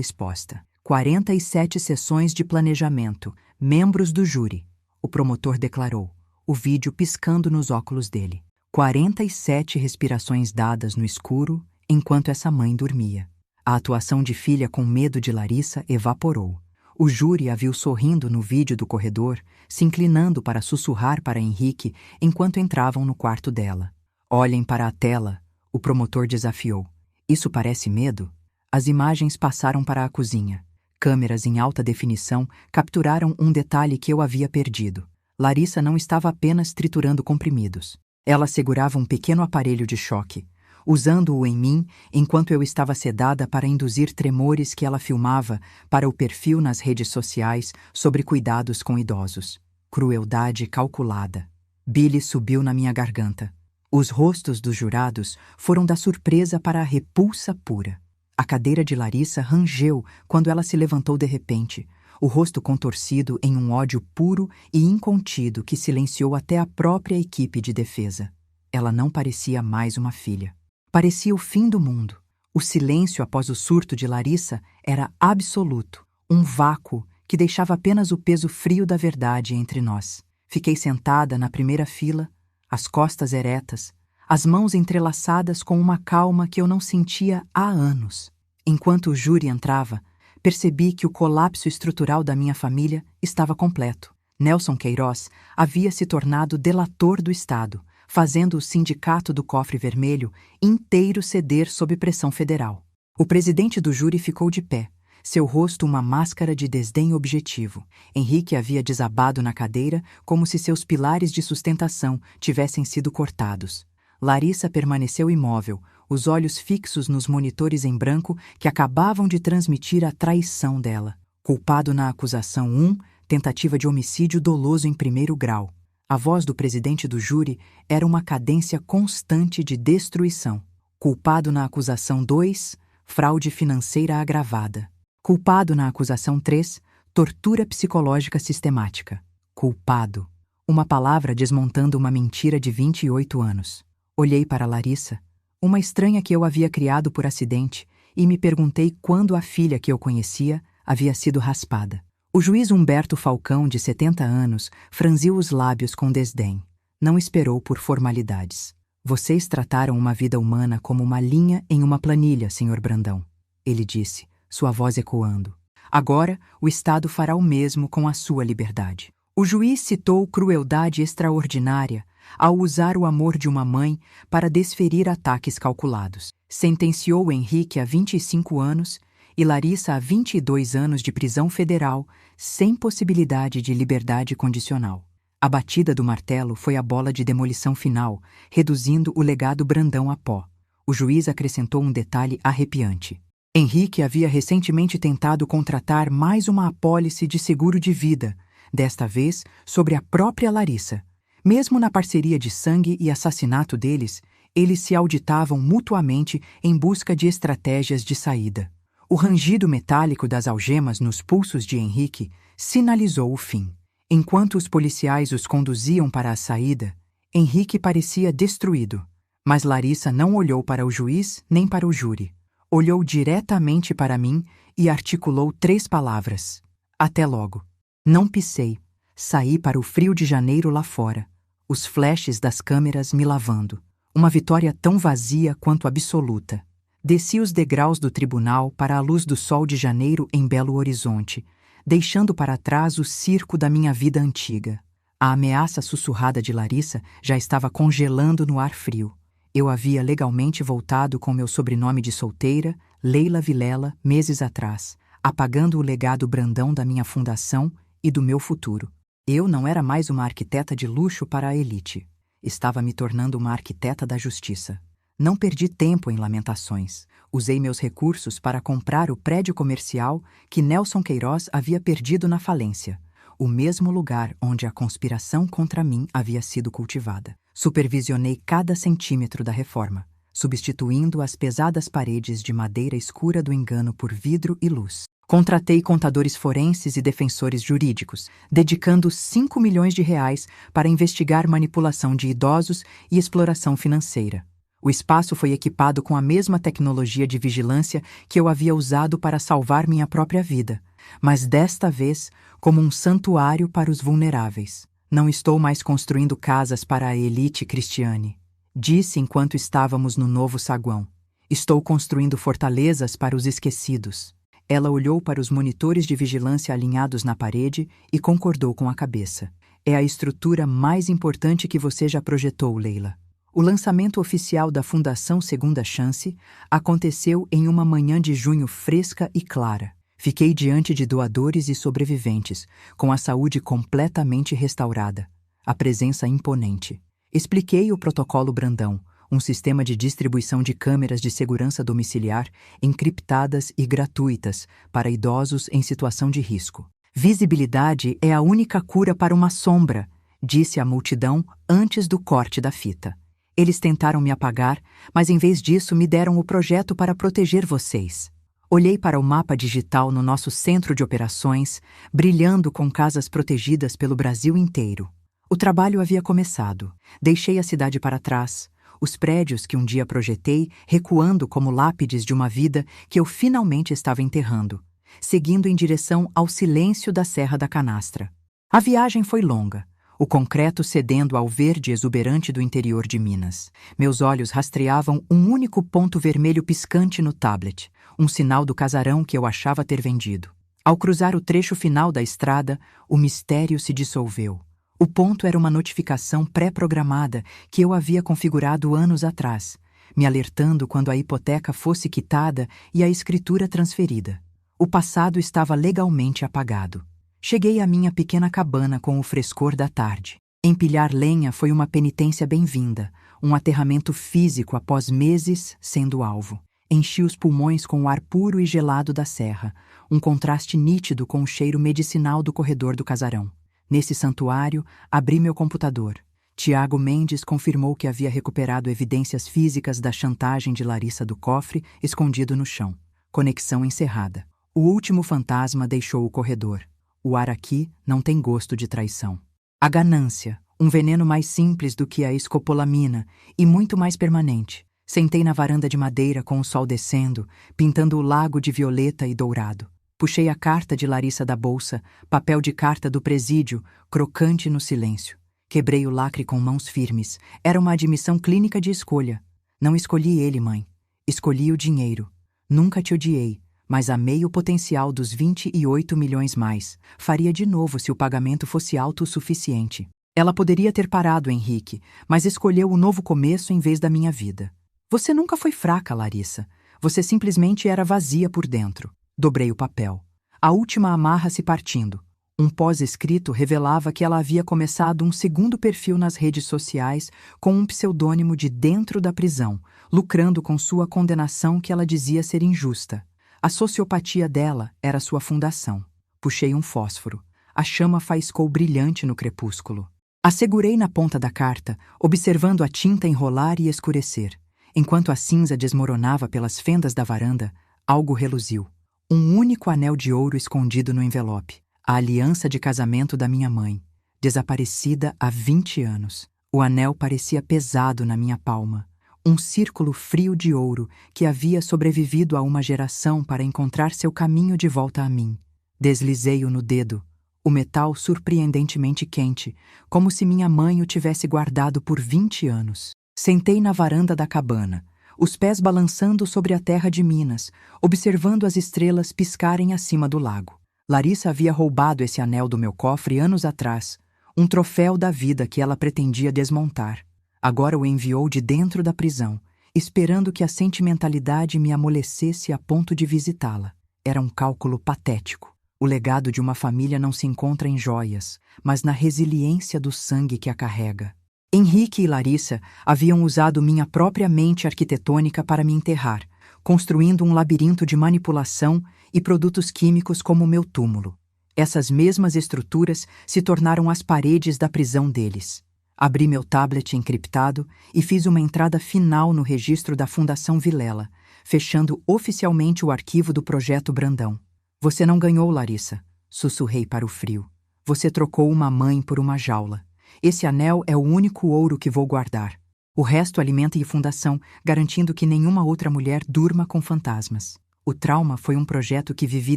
exposta. 47 sessões de planejamento, membros do júri. O promotor declarou, o vídeo piscando nos óculos dele. 47 respirações dadas no escuro enquanto essa mãe dormia. A atuação de filha com medo de Larissa evaporou. O júri a viu sorrindo no vídeo do corredor, se inclinando para sussurrar para Henrique enquanto entravam no quarto dela. Olhem para a tela, o promotor desafiou. Isso parece medo? As imagens passaram para a cozinha. Câmeras em alta definição capturaram um detalhe que eu havia perdido. Larissa não estava apenas triturando comprimidos. Ela segurava um pequeno aparelho de choque, usando-o em mim enquanto eu estava sedada para induzir tremores que ela filmava para o perfil nas redes sociais sobre cuidados com idosos. Crueldade calculada. Billy subiu na minha garganta. Os rostos dos jurados foram da surpresa para a repulsa pura. A cadeira de Larissa rangeu quando ela se levantou de repente, o rosto contorcido em um ódio puro e incontido que silenciou até a própria equipe de defesa. Ela não parecia mais uma filha. Parecia o fim do mundo. O silêncio após o surto de Larissa era absoluto, um vácuo que deixava apenas o peso frio da verdade entre nós. Fiquei sentada na primeira fila, as costas eretas, as mãos entrelaçadas com uma calma que eu não sentia há anos. Enquanto o júri entrava, percebi que o colapso estrutural da minha família estava completo. Nelson Queiroz havia se tornado delator do Estado, fazendo o sindicato do Cofre Vermelho inteiro ceder sob pressão federal. O presidente do júri ficou de pé, seu rosto uma máscara de desdém objetivo. Henrique havia desabado na cadeira como se seus pilares de sustentação tivessem sido cortados. Larissa permaneceu imóvel, os olhos fixos nos monitores em branco que acabavam de transmitir a traição dela. Culpado na acusação 1, tentativa de homicídio doloso em primeiro grau. A voz do presidente do júri era uma cadência constante de destruição. Culpado na acusação 2, fraude financeira agravada. Culpado na acusação 3, tortura psicológica sistemática. Culpado. Uma palavra desmontando uma mentira de 28 anos. Olhei para Larissa, uma estranha que eu havia criado por acidente, e me perguntei quando a filha que eu conhecia havia sido raspada. O juiz Humberto Falcão, de 70 anos, franziu os lábios com desdém. Não esperou por formalidades. Vocês trataram uma vida humana como uma linha em uma planilha, Sr. Brandão, ele disse, sua voz ecoando. Agora, o Estado fará o mesmo com a sua liberdade. O juiz citou crueldade extraordinária ao usar o amor de uma mãe para desferir ataques calculados. Sentenciou Henrique a 25 anos e Larissa a 22 anos de prisão federal, sem possibilidade de liberdade condicional. A batida do martelo foi a bola de demolição final, reduzindo o legado Brandão a pó. O juiz acrescentou um detalhe arrepiante. Henrique havia recentemente tentado contratar mais uma apólice de seguro de vida, desta vez sobre a própria Larissa. Mesmo na parceria de sangue e assassinato deles, eles se auditavam mutuamente em busca de estratégias de saída. O rangido metálico das algemas nos pulsos de Henrique sinalizou o fim. Enquanto os policiais os conduziam para a saída, Henrique parecia destruído, mas Larissa não olhou para o juiz nem para o júri. Olhou diretamente para mim e articulou 3 palavras. Até logo. Não pisei. Saí para o frio de janeiro lá fora, os flashes das câmeras me lavando. Uma vitória tão vazia quanto absoluta. Desci os degraus do tribunal para a luz do sol de janeiro em Belo Horizonte, deixando para trás o circo da minha vida antiga. A ameaça sussurrada de Larissa já estava congelando no ar frio. Eu havia legalmente voltado com meu sobrenome de solteira, Leila Vilela, meses atrás, apagando o legado Brandão da minha fundação e do meu futuro. Eu não era mais uma arquiteta de luxo para a elite. Estava me tornando uma arquiteta da justiça. Não perdi tempo em lamentações. Usei meus recursos para comprar o prédio comercial que Nelson Queiroz havia perdido na falência, o mesmo lugar onde a conspiração contra mim havia sido cultivada. Supervisionei cada centímetro da reforma, substituindo as pesadas paredes de madeira escura do engano por vidro e luz. Contratei contadores forenses e defensores jurídicos, dedicando 5 milhões de reais para investigar manipulação de idosos e exploração financeira. O espaço foi equipado com a mesma tecnologia de vigilância que eu havia usado para salvar minha própria vida, mas desta vez como um santuário para os vulneráveis. Não estou mais construindo casas para a elite cristiane, disse enquanto estávamos no novo saguão. Estou construindo fortalezas para os esquecidos. Ela olhou para os monitores de vigilância alinhados na parede e concordou com a cabeça. É a estrutura mais importante que você já projetou, Leila. O lançamento oficial da Fundação Segunda Chance aconteceu em uma manhã de junho fresca e clara. Fiquei diante de doadores e sobreviventes, com a saúde completamente restaurada, a presença imponente. Expliquei o protocolo Brandão, um sistema de distribuição de câmeras de segurança domiciliar encriptadas e gratuitas para idosos em situação de risco. Visibilidade é a única cura para uma sombra, disse a multidão antes do corte da fita. Eles tentaram me apagar, mas em vez disso me deram o projeto para proteger vocês. Olhei para o mapa digital no nosso centro de operações, brilhando com casas protegidas pelo Brasil inteiro. O trabalho havia começado. Deixei a cidade para trás, os prédios que um dia projetei recuando como lápides de uma vida que eu finalmente estava enterrando, seguindo em direção ao silêncio da Serra da Canastra. A viagem foi longa, o concreto cedendo ao verde exuberante do interior de Minas. Meus olhos rastreavam um único ponto vermelho piscante no tablet, um sinal do casarão que eu achava ter vendido. Ao cruzar o trecho final da estrada, o mistério se dissolveu. O ponto era uma notificação pré-programada que eu havia configurado anos atrás, me alertando quando a hipoteca fosse quitada e a escritura transferida. O passado estava legalmente apagado. Cheguei à minha pequena cabana com o frescor da tarde. Empilhar lenha foi uma penitência bem-vinda, um aterramento físico após meses sendo alvo. Enchi os pulmões com o ar puro e gelado da serra, um contraste nítido com o cheiro medicinal do corredor do casarão. Nesse santuário, abri meu computador. Tiago Mendes confirmou que havia recuperado evidências físicas da chantagem de Larissa do cofre escondido no chão. Conexão encerrada. O último fantasma deixou o corredor. O ar aqui não tem gosto de traição. A ganância, um veneno mais simples do que a escopolamina e muito mais permanente. Sentei na varanda de madeira com o sol descendo, pintando o lago de violeta e dourado. Puxei a carta de Larissa da bolsa, papel de carta do presídio, crocante no silêncio. Quebrei o lacre com mãos firmes. Era uma admissão clínica de escolha. Não escolhi ele, mãe. Escolhi o dinheiro. Nunca te odiei, mas amei o potencial dos 28 milhões mais. Faria de novo se o pagamento fosse alto o suficiente. Ela poderia ter parado, Henrique, mas escolheu o novo começo em vez da minha vida. Você nunca foi fraca, Larissa. Você simplesmente era vazia por dentro. Dobrei o papel. A última amarra se partindo. Um pós-escrito revelava que ela havia começado um segundo perfil nas redes sociais com um pseudônimo de dentro da prisão, lucrando com sua condenação que ela dizia ser injusta. A sociopatia dela era sua fundação. Puxei um fósforo. A chama faiscou brilhante no crepúsculo. A segurei na ponta da carta, observando a tinta enrolar e escurecer. Enquanto a cinza desmoronava pelas fendas da varanda, algo reluziu. Um único anel de ouro escondido no envelope. A aliança de casamento da minha mãe, desaparecida há 20 anos. O anel parecia pesado na minha palma. Um círculo frio de ouro que havia sobrevivido a uma geração para encontrar seu caminho de volta a mim. Deslizei-o no dedo. O metal surpreendentemente quente, como se minha mãe o tivesse guardado por 20 anos. Sentei na varanda da cabana, os pés balançando sobre a terra de Minas, observando as estrelas piscarem acima do lago. Larissa havia roubado esse anel do meu cofre anos atrás, um troféu da vida que ela pretendia desmontar. Agora o enviou de dentro da prisão, esperando que a sentimentalidade me amolecesse a ponto de visitá-la. Era um cálculo patético. O legado de uma família não se encontra em joias, mas na resiliência do sangue que a carrega. Henrique e Larissa haviam usado minha própria mente arquitetônica para me enterrar, construindo um labirinto de manipulação e produtos químicos como meu túmulo. Essas mesmas estruturas se tornaram as paredes da prisão deles. Abri meu tablet encriptado e fiz uma entrada final no registro da Fundação Vilela, fechando oficialmente o arquivo do Projeto Brandão. Você não ganhou, Larissa, sussurrei para o frio. Você trocou uma mãe por uma jaula. Esse anel é o único ouro que vou guardar. O resto alimenta a fundação, garantindo que nenhuma outra mulher durma com fantasmas. O trauma foi um projeto que vivi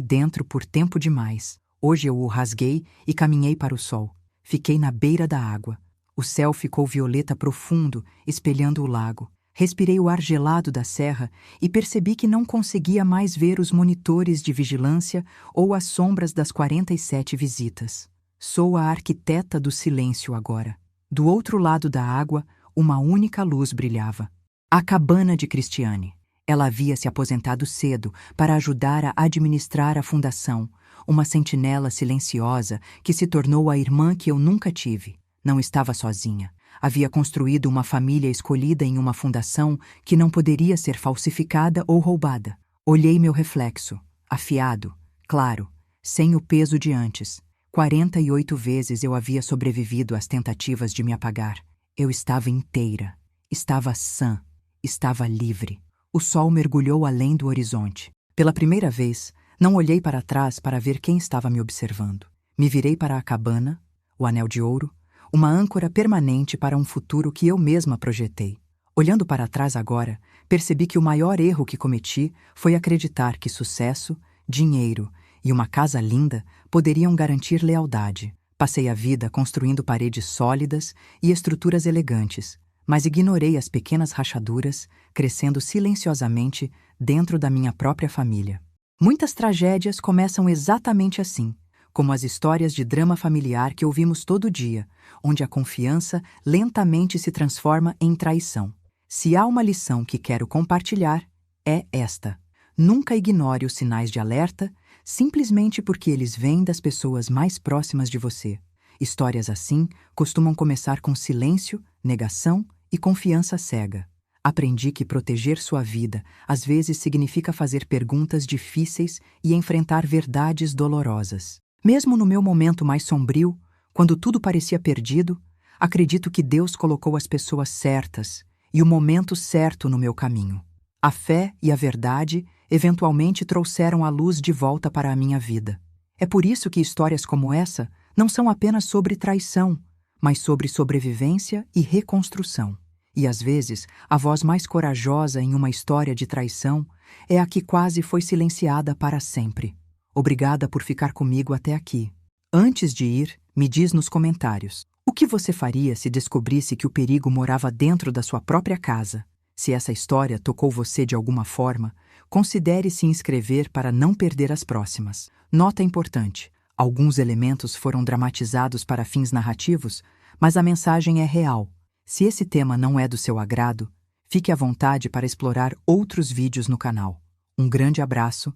dentro por tempo demais. Hoje eu o rasguei e caminhei para o sol. Fiquei na beira da água. O céu ficou violeta profundo, espelhando o lago. Respirei o ar gelado da serra e percebi que não conseguia mais ver os monitores de vigilância ou as sombras das 47 visitas. Sou a arquiteta do silêncio agora. Do outro lado da água, uma única luz brilhava. A cabana de Cristiane. Ela havia se aposentado cedo para ajudar a administrar a fundação, uma sentinela silenciosa que se tornou a irmã que eu nunca tive. Não estava sozinha. Havia construído uma família escolhida em uma fundação que não poderia ser falsificada ou roubada. Olhei meu reflexo, afiado, claro, sem o peso de antes. 48 vezes eu havia sobrevivido às tentativas de me apagar. Eu estava inteira, estava sã, estava livre. O sol mergulhou além do horizonte. Pela primeira vez, não olhei para trás para ver quem estava me observando. Me virei para a cabana, o anel de ouro, uma âncora permanente para um futuro que eu mesma projetei. Olhando para trás agora, percebi que o maior erro que cometi foi acreditar que sucesso, dinheiro e uma casa linda poderiam garantir lealdade. Passei a vida construindo paredes sólidas e estruturas elegantes, mas ignorei as pequenas rachaduras, crescendo silenciosamente dentro da minha própria família. Muitas tragédias começam exatamente assim, como as histórias de drama familiar que ouvimos todo dia, onde a confiança lentamente se transforma em traição. Se há uma lição que quero compartilhar, é esta. Nunca ignore os sinais de alerta, simplesmente porque eles vêm das pessoas mais próximas de você. Histórias assim costumam começar com silêncio, negação e confiança cega. Aprendi que proteger sua vida às vezes significa fazer perguntas difíceis e enfrentar verdades dolorosas. Mesmo no meu momento mais sombrio, quando tudo parecia perdido, acredito que Deus colocou as pessoas certas e o momento certo no meu caminho. A fé e a verdade eventualmente trouxeram a luz de volta para a minha vida. É por isso que histórias como essa não são apenas sobre traição, mas sobre sobrevivência e reconstrução. E às vezes, a voz mais corajosa em uma história de traição é a que quase foi silenciada para sempre. Obrigada por ficar comigo até aqui. Antes de ir, me diz nos comentários: o que você faria se descobrisse que o perigo morava dentro da sua própria casa? Se essa história tocou você de alguma forma, considere se inscrever para não perder as próximas. Nota importante: alguns elementos foram dramatizados para fins narrativos, mas a mensagem é real. Se esse tema não é do seu agrado, fique à vontade para explorar outros vídeos no canal. Um grande abraço